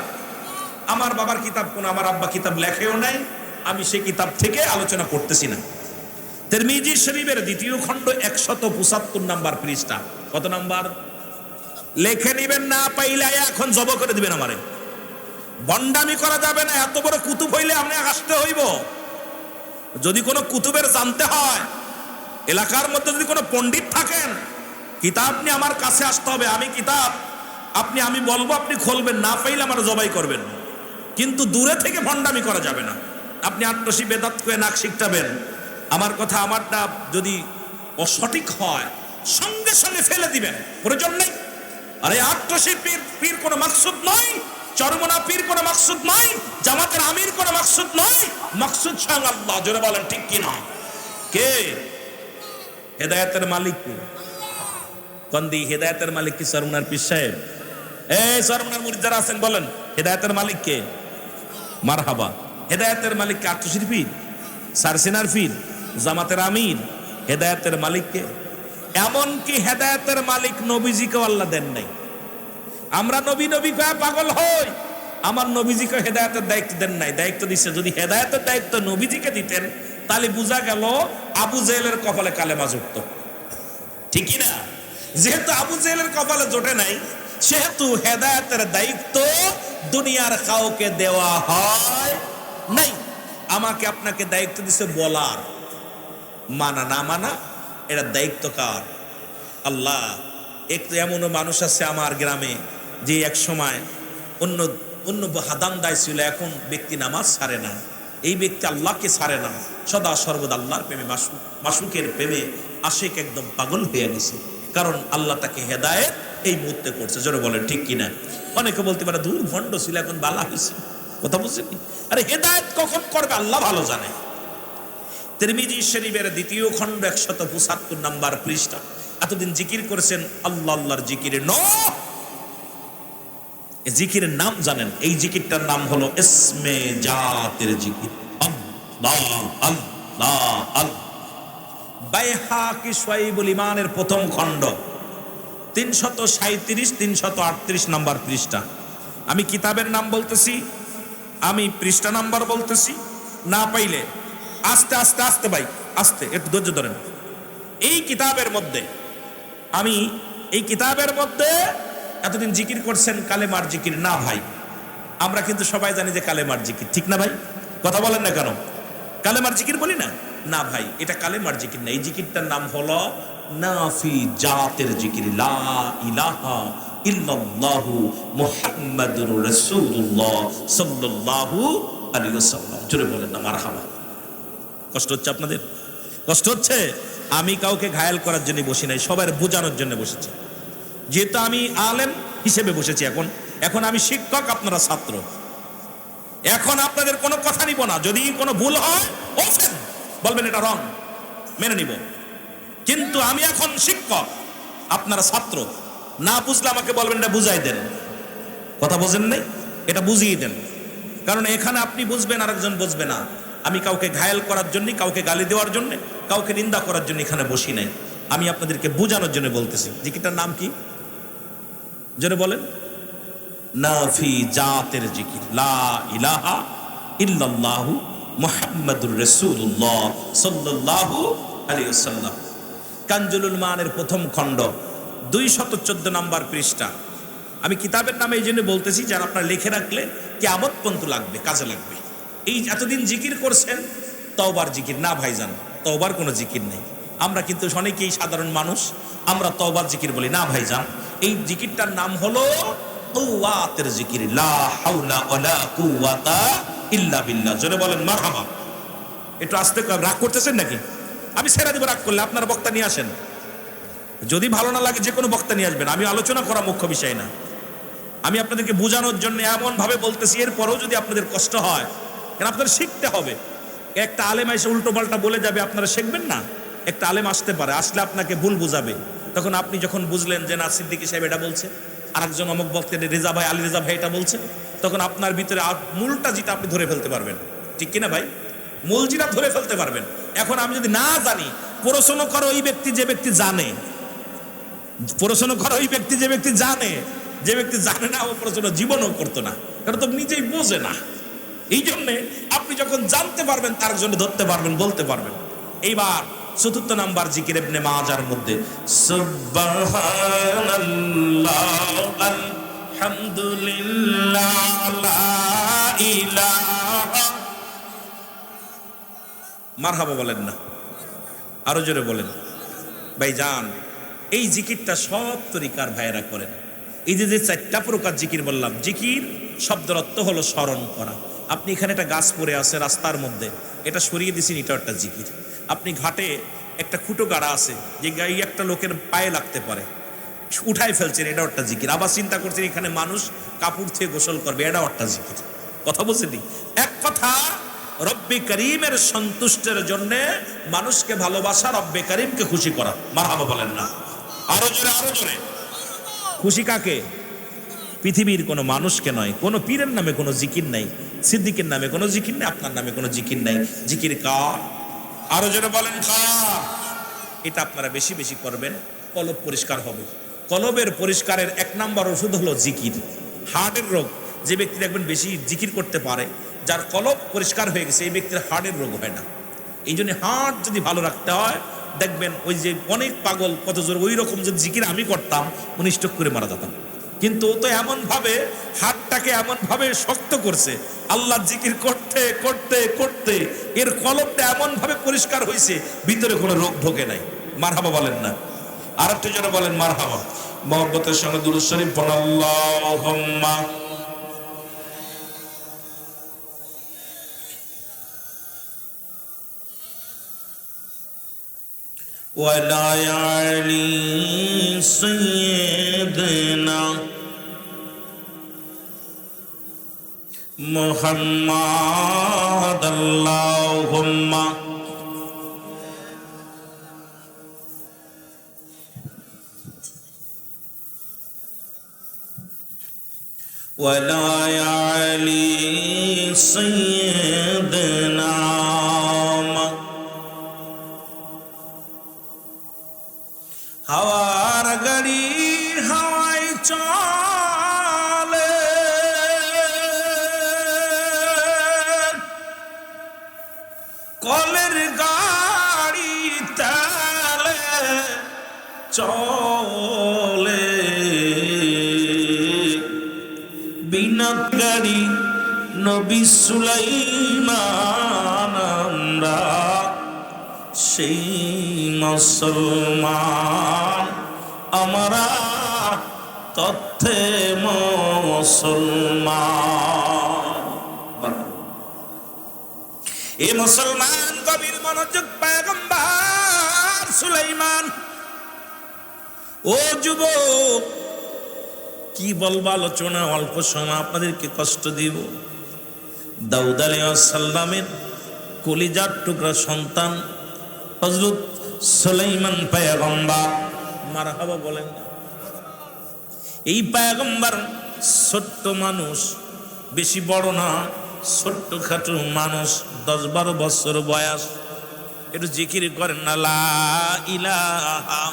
S1: আমার বাবার কিতাব কোন, আমার আব্বা কিতাব লেখেও নাই, আমি সেই কিতাব থেকে আলোচনা করতেছি না। তিরমিজি শরীফের দ্বিতীয় খণ্ড 175 নাম্বার পৃষ্ঠা। কত নাম্বার? লেখে নিবেন, না পাইলে এখন জব করে দিবেন আমারে। বন্ডামি করা যাবে না, এত বড় কুতুব হইলে আপনি আসতে হইব। যদি কোনো কুতুবের জানতে হয়, এলাকার মধ্যে যদি কোনো পণ্ডিত থাকেন, কিতাব নিয়ে আমার কাছে আসতে হবে। আমি কিতাব আমি বলবো, আপনি খুলবেন, না পাইলে আমার জবাই করবেন। কিন্তু দূরে থেকে ভণ্ডামি করা যাবে না। আপনি আট্টসি বেদাত করে নাক শিখটাবেন, আমার কথা আমারটা যদি অসঠিক হয় সঙ্গে সঙ্গে ফেলে দিবেন, প্রয়োজন নেই। আরে আট্টসি পীর কোনো মাকসুদ নয়, চরমনা পীর কোনো মাকসুদ নয়, জামাতের আমির কোনো মাকসুদ নয়, মাকসুদ স্বয়ং আল্লাহ। জোরে বলেন ঠিক কি না? কে হেদায়েতের মালিক? কে কন্দি হেদায়েতের মালিক কি চরমনার পীর সাহেব? এই চরমনার মুরিদ যারা আছেন বলেন, হেদায়েতের মালিক কে? মারহাবা। হেদায়েতের মালিক কে? আট্টসির পীর, সারসিনার পীর, জামাতের আমির? হেদায়েতের মালিক কে? এমনকি হেদায়েতের মালিক নবীজিকেও আল্লাহ দেন নাই। আমরা নবী নবী কয়ে পাগল হই, আমার নবীজিকে হেদায়েতের দায়িত্ব দেন নাই। দায়িত্ব দিচ্ছে, যদি হেদায়েতের দায়িত্ব নবীজিকে দিতেন তাহলে বোঝা গেল আবু জেহেলের কপালে কালেমা জুটত, ঠিকই না? যেহেতু আবু জেহেলের কপালে জোটে নাই, সেহেতু হেদায়েতের দায়িত্ব দুনিয়ার কাউকে দেওয়া হয় নাই। আমাকে আপনাকে দায়িত্ব দিছে বলার, মানা না মানা এটা দায়িত্ব কার? আল্লাহ। একটু এমনও মানুষ আছে আমার গ্রামে যে এক সময় অন্য অন্য হাদাম দায় ছিল, এখন ব্যক্তি নামাজ ছাড়ে না। এই ব্যক্তি আল্লাহকে ছাড়ে না, সদা সর্বদা আল্লাহর প্রেমে, মাসুকের প্রেমে আশিক, একদম পাগল হয়ে গেছে। কারণ আল্লাহ তাকে হেদায়েত এই মুহূর্তে করছে। জোরে বলেন ঠিক কিনা? অনেকে বলতে পারে দূর ভণ্ড ছিল, এখন বালা হয়েছে। কথা বলছেন? আরে হেদায়েত কখন করবে আল্লাহ ভালো জানে। তিরমিজি শরীফের দ্বিতীয় খণ্ড 175 নাম্বার পৃষ্ঠা। এতদিন জিকির করেছেন আল্লাহ, আল্লাহর জিকিরে এই জিকিরের নাম জানেন? এই জিকিরটার নাম হলো ইসমে জাতের জিকির। আল্লাহ আল্লাহ আল্লাহ। বাইহাকি শুআইবুল ঈমানের প্রথম খণ্ড 337 338 নাম্বার পৃষ্ঠা। আমি কিতাবের নাম বলতেছি, আমি পৃষ্ঠা নাম্বার বলতেছি, না পাইলে আস্তে আস্তে আস্তে ভাই আস্তে একটু ধৈর্য ধরেন। এই কিতাবের মধ্যে এতদিন জিকির করছেন কালেমার জিকির না ভাই, আমরা কিন্তু সবাই জানি যে কালেমার জিকির, ঠিক না ভাই? কথা বলেন না কেন? কালেমার জিকির বলি না? না ভাই, এটা কালেমার জিকির না। এই জিকিরটার নাম হলো নাফি জাতের জিকির, লা ইলাহা ইল্লাল্লাহু মুহাম্মাদুর রাসূলুল্লাহ সাল্লাল্লাহু আলাইহি ওয়াসাল্লাম। জোরে বলেন না মারহাবা। কষ্ট হচ্ছে আপনাদের? কষ্ট হচ্ছে? আমি কাউকে ঘায়াল করার জন্য বসি নাই, সবার বোঝানোর জন্য বসেছি। যেহেতু আমি আলেম হিসেবে বসেছি, এখন আমি শিক্ষক, আপনারা ছাত্র। এখন আপনাদের কোনো কথা নিব না। যদি কোনো ভুল হয় ওপেন বলবেন এটা রং, মেনে নিব। কিন্তু আমি এখন শিক্ষক, আপনারা ছাত্র। না বুঝলে আমাকে বলবেন এটা বুঝাই দেন। কথা বোঝেন নাই? এটা বুঝিয়ে দেন। কারণ এখানে আপনি বুঝবেন, আরেকজন বুঝবে না। আমি কাউকে ঘায়াল করার জন্য, কাউকে গালি দেওয়ার জন্য, কাউকে নিন্দা করার জন্য এখানে বসি নাই। আমি আপনাদেরকে বোঝানোর জন্য বলতেছি। জিকিরটার নাম কি? জোরে বলেন। নাফি জাতের জিকির, লা ইলাহা ইল্লাল্লাহু মুহাম্মাদুর রাসূলুল্লাহ সাল্লাল্লাহু আলাইহি ওয়াসাল্লাম। কানজুলুল মানের প্রথম খণ্ড 214 নাম্বার পৃষ্ঠা। আমি কিতাবের নামে এই জন্য বলতেছি, যারা আপনারা লিখে রাখলে কিয়ামত পর্যন্ত লাগবে, কাজে লাগবে। এই এতদিন জিকির করছেন তওবার জিকির না ভাইজান, তওবার কোনো জিকির নেই। আমরা কিন্তু অনেকেই সাধারণ মানুষ, আমরা তওবার জিকির বলি না ভাইজান। এই জিকিরটার নাম হলো কুওয়াতের জিকির, লা হাওলা ওয়ালা কুওয়াতা ইল্লা বিল্লাহ। জোরে বলেন মারহাবা। একটু আস্তে, রাগ করতেছেন নাকি? আমি ছেড়ে দিব রাগ করলে। আপনারা বক্তা নিয়ে আসেন, যদি ভালো না লাগে যে কোনো বক্তা নিয়ে আসবেন। আমি আলোচনা করা মুখ্য বিষয় না, আমি আপনাদেরকে বোঝানোর জন্য এমন ভাবে বলতেছি। এরপরেও যদি আপনাদের কষ্ট হয়, কারণ আপনাদের শিখতে হবে। একটা আলেম এসে উল্টো পাল্টা বলে যাবে, আপনারা শিখবেন না। একটা আলেম আসতে পারে, আসলে আপনাকে ভুল বুঝাবে, তখন আপনি যখন বুঝলেন যে না সিদ্দিকী সাহেব এটা বলছে, আরেকজন অমুক বলতে রেজা ভাই, আলী রেজা ভাই এটা বলছে, তখন আপনার ভিতরে মূলটা যেটা আপনি ধরে ফেলতে পারবেন, ঠিক কিনা ভাই? মূল যেটা ধরে ফেলতে পারবেন। এখন আমি যদি না জানি, প্রশ্ন করো ওই ব্যক্তি যে ব্যক্তি জানে, প্রশ্ন করো ওই ব্যক্তি যে ব্যক্তি জানে, যে ব্যক্তি জানে না ও প্রশ্ন জীবনও করতো না, কারণ তো নিজেই বোঝে না। এই জন্যে আপনি যখন জানতে পারবেন তার জন্য ধরতে পারবেন, বলতে পারবেন। এইবার চতুর্থ নাম্বার জিকির ইবনে মাজার মধ্যে সুবহানাল্লাহ আলহামদুলিল্লাহ লা ইলাহা, মারহাবা বলেন না, আরো জোরে বলেন ভাইজান। এই জিকিরটা সব তরিকার ভাইয়েরা করেন। এই যে চারটা প্রকার জিকির বললাম, জিকির শব্দের অর্থ হলো স্মরণ করা। আপনি এখানে একটা গাছ পড়ে আছে রাস্তার মধ্যে, এটা সরিয়ে দিয়েছেন, এটা একটা জিকির। আপনি ঘাটে একটা খুঁটো গাড়া আছে, যে গাড়ি একটা লোকের পায়ে লাগতে পারে, উঠাই ফেলছেন, এটা একটা জিকির। আবার চিন্তা করছেন এখানে মানুষ কাপড় থেকে গোসল করবে, এটা একটা জিকির। কথা বলছেনি? এক কথা, রব্বে করিমের সন্তুষ্টের জন্য মানুষকে ভালোবাসা, রব্বে করিমকে খুশি করা। মারহাবা বলেন না, আরো জোরে, আরো জোরে। খুশি কাকে? পৃথিবীর কোনো মানুষকে নয়। কোনো পীরের নামে কোনো জিকির নাই, সিদ্দিকের নামে কোনো জিকির নেই, আপনার নামে কোনো জিকির নাই। জিকির কার? আরো জোরে বলেন কার? এটা আপনারা বেশি বেশি করবেন, কলব পরিষ্কার হবে। কলবের পরিষ্কারের এক নাম্বার ওষুধ হলো জিকির। হার্টের রোগ, যে ব্যক্তি দেখবেন বেশি জিকির করতে পারে, যার কলব পরিষ্কার হয়ে গেছে, এই ব্যক্তির হার্টের রোগ হয় না। এই জন্য হার্ট যদি ভালো রাখতে হয়, দেখবেন ওই যে অনেক পাগল কত জোর, ওই রকম যদি জিকির আমি করতাম, উনি স্ট্রোক করে মারা যেতাম। কিন্তু ও তো এমন ভাবে হাতটাকে এমন ভাবে শক্ত করছে, আল্লাহ জিকির করতে করতে করতে এর কলবটা এমন ভাবে পরিষ্কার হয়েছে, ভিতরে কোনো রোগ ঢোকে নাই। মারহাবা বলেন না, আর একটু জোরে বলেন মারহাবা। মহব্বতের সঙ্গে দুরূদ শরীফ পড়ুন। আল্লাহুম্মা ওয়ালা আলি সাইয়্যিদিনা মুহাম্মাদ। আল্লাহুম্মা ওয়ালা আলি সাইয়্যিদিনা। হাওয়ার গাড়ি হাওয়ায় চলে, কলের গাড়ি তালে চলে, বিনা গাড়ি নবী সুলাইমান আমরা সেই মুসলমান, আমরা তথ্যে মুসলমান। এই মুসলমান কবির মনোযোগ, পয়গম্বর সুলাইমান। ও যুবক, কি বলবো, আলোচনা অল্প সময় আপনাদেরকে কষ্ট দিব। দাউদ আলাইহিস সালামের কলিজার টুকরা সন্তান হযরত সুলাইমান পয়গম্বর। মারহাবা বলেন না। এই পয়গম্বর ছোট্ট মানুষ, বেশি বড় না, ছোট্ট খাটো মানুষ, 10-12 বছর বয়স। একটু জিকির করেন না, লা ইলাহা।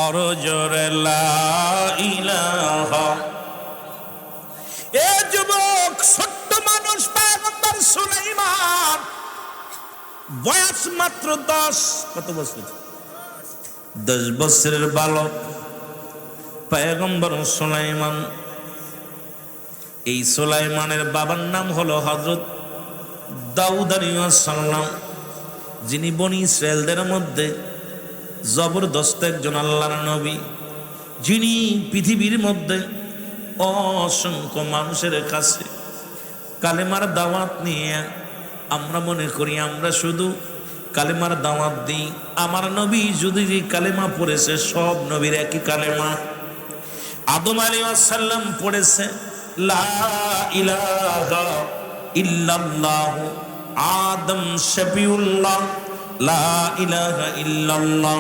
S1: আর জোরে লা ইলাহা। এ যুবক, ছোট্ট মানুষ পয়গম্বর সুলাইমান, বয়স মাত্র 10। কত বছর? 10 বছরের বালক পয়গম্বর সুলাইমান। এই সুলাইমানের বাবার নাম হলো হযরত দাউদ আলাইহিস সালাম, যিনি বনি ইসরায়েলদের মধ্যে জবরদস্ত একজন আল্লাহর নবী, যিনি পৃথিবীর মধ্যে অসংখ্য মানুষের কাছে কালেমার দাওয়াত নিয়ে আমরা মনে করি আমরা শুধু কালেমার দাওয়াত দিই। আমার নবী যদি যে কালেমা পড়েছে সব নবীর একই কালেমা। আদম আলাইহিস সালাম পড়েছে লা ইলাহা ইল্লাল্লাহ, আদম শফিউল্লাহ লা ইলাহা ইল্লাল্লাহ,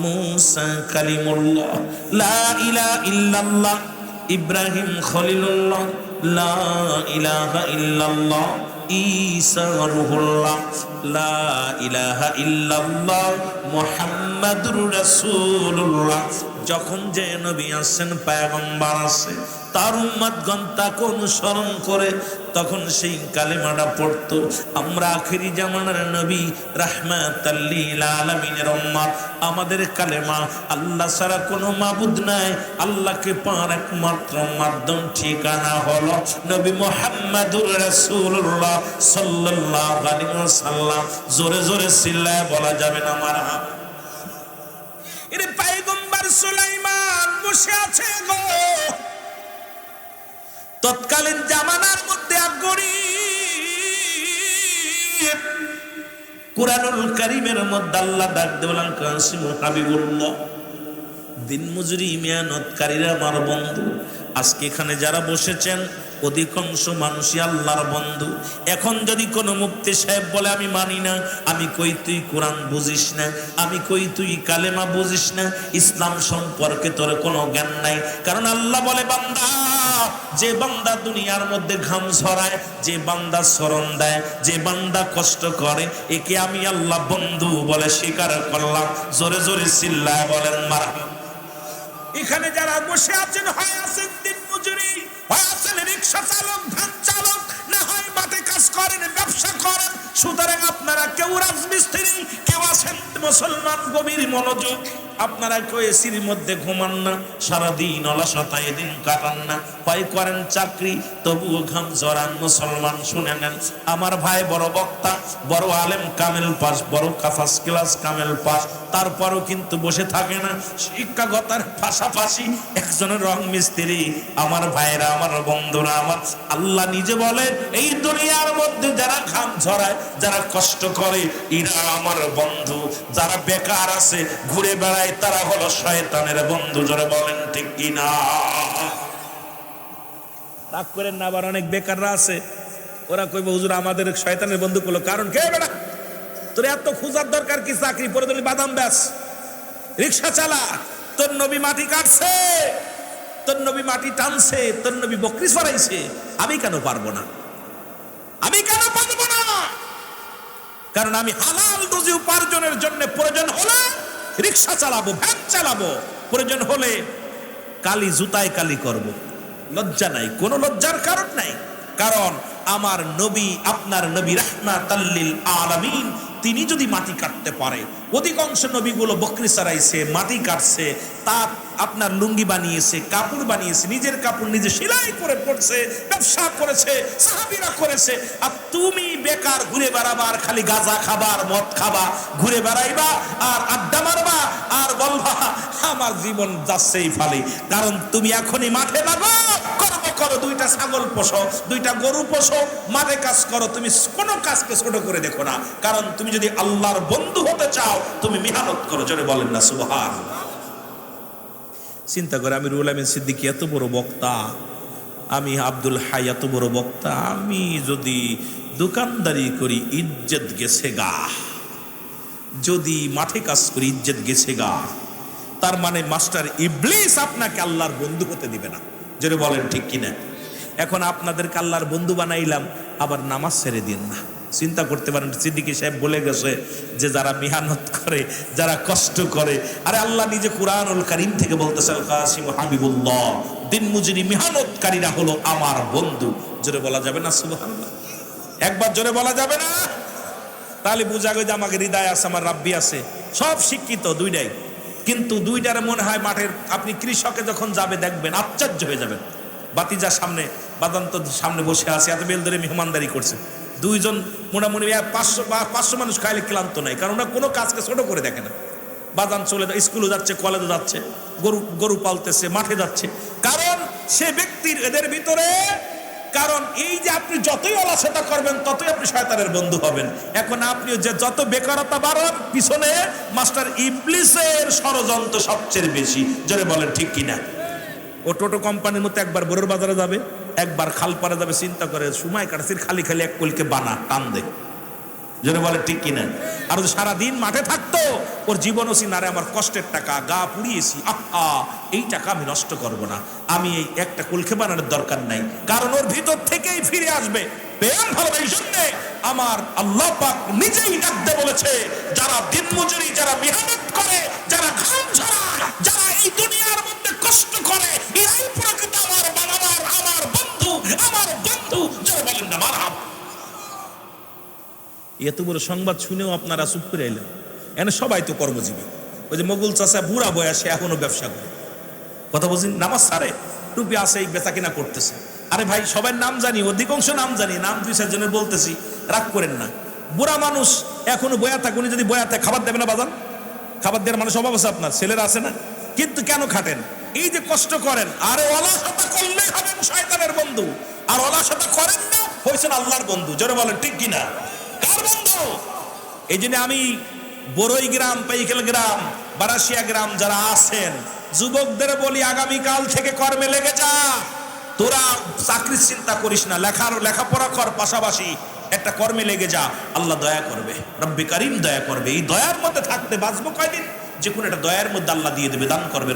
S1: মুসা কালিমুল্লাহ লা ইলাহা ইল্লাল্লাহ, ইব্রাহিম খলিলুল্লাহ লা ইলাহা ইল্লাল্লাহ, ঈসা রূহুল্লাহ লা ইলাহা ইল্লাল্লাহ, মুহাম্মাদুর রাসূলুল্লাহ। যখন যে নবী আসেন, পয়গম্বর আসে, তার উম্মতগণ তাকে অনুসরণ করে তখন সেই কালেমাটা পড়তো। আমরা আখিরি জামানার নবী রাহমাতাল লিল আলামিনের উম্মত, আমাদের কালেমা আল্লাহ ছাড়া কোনো মাবুদ নাই, আল্লাহকে পাওয়ার একমাত্র মাধ্যম ঠিকানা হলো নবী মুহাম্মাদুর রাসূলুল্লাহ সাল্লাল্লাহু আলাইহি ওয়াসাল্লাম। জোরে জোরে চিল্লায় বলা যাবে না মারহাবা। এর পয়গম্বর সুলাইমান বসে আছে গো, তৎকালীন জামানার মধ্যে গরীব। কুরআনুল কারীমের মধ্যে আল্লাহ ডাক দিয়ে বলেন কাসিম হাবিবুল্লাহ, দিন মজুরি মেহনতকারীরা আমার বন্ধু। আজকে এখানে যারা বসেছেন অধিকাংশ মানুষই আল্লাহর বন্ধু। এখন যদি কোনো মুফতি সাহেব বলে আমি মানি না, আমি কই তুই কোরআন বুঝিস না, আমি কই তুই কালেমা বুঝিস না, ইসলাম সম্পর্কে তোর কোনো জ্ঞান নাই। কারণ আল্লাহ বলে বান্দা, যে বান্দা দুনিয়ার মধ্যে ঘাম ঝরায়, যে বান্দা শরণ দেয়, যে বান্দা কষ্ট করে, একে আমি আল্লাহ বন্ধু বলে স্বীকার করলাম। জোরে জোরে চিল্লায় বলেন মারহাবা। এখানে যারা বসে আছেন, হয় আছেন দিন মজুরি, হয় আছেন রিকশা চালক, ধান চালক, না হয় মাঠে কাজ করেন, ব্যবসা করেন। সুতরাং আপনারা কেউ রাজমিস্ত্রি, কেউ আছেন মুসলমান। গভীর মনোযোগ, আপনারা কেউ এসির মধ্যে ঘুমান না, সারাদিন অলসতায় দিন কাটান না, হয় করেন চাকরি তবুও ঘাম ঝরান। মুসলমান শুনে নেন, আমার ভাই বড় বক্তা, বড় আলেম, কামেল পাস, বড় ফার্স্ট ক্লাস কামেল পাস, তারপরও কিন্তু বসে থাকে না। শিক্ষাগতার পাশাপাশি একজনের রং মিস্ত্রি। আমার ভাইরা, আমার বন্ধুরা, আমার আল্লাহ নিজে বলেন এই দুনিয়ার মধ্যে যারা ঘাম ঝরায়, যারা কষ্ট করে, এরা আমার বন্ধু। যারা বেকার আছে, ঘুরে বেড়ায়, তারা হলো শয়তানের বন্ধু। জোরে বলেন ঠিক কিনা? রাগ করেন না, আবার অনেক বেকাররা আছে, ওরা কইবে হুজুর আমাদের শয়তানের বন্ধু করলো। কারণ কে বেড়া, তোর এত খুঁজার দরকার কি? চাকরি পরে তুই বাদাম ব্যাস, রিক্সা চালা। তোর নবী মাটি কাটছে, তোর নবী মাটি টানছে, তোর নবী বকরি সরাইছে। আমি কেন পারবো না? আমি কেন পারবো না? কারণ আমি হালাল রুজি উপার্জনের জন্য প্রয়োজন হলে রিক্সা চালাবো, ভ্যান চালাবো, প্রয়োজন হলে কালি জুতায় কালি করব। লজ্জা নাই, কোনো লজ্জার কারণ নাই। কারণ আমার নবী, আপনার নবী রাহমাতাল লিল আলামিন, তিনি যদি মাটি কাটতে পারে, অধিকাংশ নবীগুলো বকরি চড়াইছে, মাটি কাটছে, তার আপনার লুঙ্গি বানিয়েছে, কাপড় বানিয়েছে, নিজের কাপড় নিজে সেলাই করে পড়ছে, ব্যবসা করেছে, সাহাবীরা করেছে। আর তুমি বেকার ঘুরে বেড়াবার, খালি গাঁজা খাবার, মদ খাবা, ঘুরে বেড়াইবা আর আড্ডা মারবা আর বলবা আমার জীবন যাচ্ছেই ফালি। কারণ তুমি এখনই মাঠে লাগো, কর্ম করো, দুইটা ছাগল পোষো, দুইটা গরু পোষো, মাঠে কাজ করো। তুমি কোনো কাজকে ছোট করে দেখো না। কারণ তুমি যদি আল্লাহর বন্ধু হতে চাও, তুমি মেহনত করো। জোরে বলেন না সুবহানাল্লাহ। চিন্তা করে, আমি রুহুল আমিন সিদ্দিকী এত বড় বক্তা, আমি আব্দুল হাই এত বড় বক্তা, আমি যদি দোকানদারি করি ইজ্জত গেছে গা, যদি মাঠে কাজ করি ইজ্জত গেছে গা। তার মানে মাস্টার ইবলিস আপনাকে আল্লাহর বন্ধু হতে দিবে না। যেটা বলেন ঠিক কিনা? এখন আপনাদেরকে আল্লাহর বন্ধু বানাইলাম, আবার নামাজ ছেড়ে দিন না। চিন্তা করতে পারেন, সিদ্দিকী সাহেব বলে গেছে যে যারা মেহনত করে, যারা কষ্ট করে। আরে আল্লাহ নিজে কুরআনুল কারীম থেকে বলতেছে কাসিম হাবিবুল্লাহ, দিন মজুরি মেহনতকারীরা হলো আমার বন্ধু। জোরে বলা যাবে না সুবহানাল্লাহ? একবার জোরে বলা যাবে না? তাহলে বোঝা গেছে আমাকে হৃদয় আছে, আমার রাব্বি আছে, সব শিক্ষিত দুইটাই। কিন্তু দুইটার মনে হয় মাঠের, আপনি কৃষকে যখন যাবে দেখবেন আশ্চর্য হয়ে যাবেন। বাতিজার সামনে, বাদান্ত সামনে বসে আছে, এত বেল ধরে মেহমানদারি করছে। দুইজন মোটামুটি 500 মানুষ খাইলে ক্লান্ত নাই, কারণ ওরা কোনো কাজকে ছোট করে দেখে না। বাদান চলে স্কুলে যাচ্ছে, কলেজে যাচ্ছে, গরু পালতেছে, মাঠে যাচ্ছে। কারণ সে ব্যক্তির এদের ভিতরে কারণ এই যে আপনি যতই অলসতা করবেন ততই আপনি শয়তানের বন্ধু হবেন। এখন আপনি যে যত বেকারতা বাড়ার পিছনে মাস্টার ইবলিসের ষড়যন্ত্র সবচেয়ে বেশি। জোরে বলেন ঠিক কিনা? ও টোটো কোম্পানির মতো একবার বড়ুর বাজারে যাবে, একবার খালপাড়ে যাবে, চিন্তা করে সময় কাটছে, খালি খালি এক কলকে বানা টান দে। জোরে বলে ঠিক কিনা? আর সারাদিন মাঠে থাকতো, ওর জীবন সিনারে আমার কষ্টের টাকা গা পুড়িয়েছি, আহা এই টাকা আমি নষ্ট করব না, আমি এই একটা কুলখে বানানোর দরকার নাই, কারণ ওর ভিতর থেকেই ফিরে আসবে প্রেম ভালো। এই জন্যে আমার আল্লাহ পাক নিজেই ডাকতে বলেছে, যারা দিনমজুরি, যারা মেহনত করে, যারা ঘাম ঝরায়, যারা এই দুনিয়ার মধ্যে কষ্ট করে, এরাই প্রকৃত আমার বানাবার আমার বন্ধু, আমার বন্ধু। যারা বলেন না মারহাবা। এত বড় সংবাদ শুনেও আপনারা চুপ করে এলেন। এনে সবাই তো কর্মজীবী। ওই যে মগুল চাষা বুড়া বয়সে এখনো ব্যবসা করে, কথা বলছেন, নামাজ সারে, টুপি আছে, এই বেচা কিনা করতেছে। আরে ভাই সবাই নাম জানি, অধিকাংশ নাম জানি, নাম 2-4 জনের বলতেছি, রাগ করেন না। বুড়া মানুষ এখনো বয়া থাকে, উনি যদি বয়া থাকে খাবার দেবে না বাজান? খাবার দেওয়ার মানুষ অভাব আছে আপনার, ছেলেরা আছে না? কিন্তু কেন খাটেন? এই যে কষ্ট করেন, আরে অলসতা করলে হবেন শয়তানের বন্ধু, আর অলসতা করেন না হয়েছেন আল্লাহর বন্ধু। জোরে বলেন ঠিক কিনা? কার বন্ধু? এই জন্য আমি বড়ই গ্রাম, পাইকেল গ্রাম, বারাসিয়া গ্রাম যারা আছেন, যুবকদের বলি আগামীকাল থেকে কর্মে লেগে যা। তোরা চাকরির চিন্তা করিস না, লেখাপড়া কর, পাশাপাশি একটা কর্মে লেগে যা, আল্লাহ দয়া করবে, রব্বে কারিম দয়া করবে। এই দয়ার মধ্যে থাকতে বাঁচবো কয়দিন, যে কোনো একটা দয়ার মধ্যে আল্লাহ দিয়ে দেবে, দান করবে।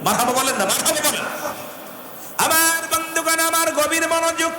S1: মারহাবা বলেন না? মারহাবা বলেন। আমার বন্ধুগণ, আমার গভীর মনোযোগ।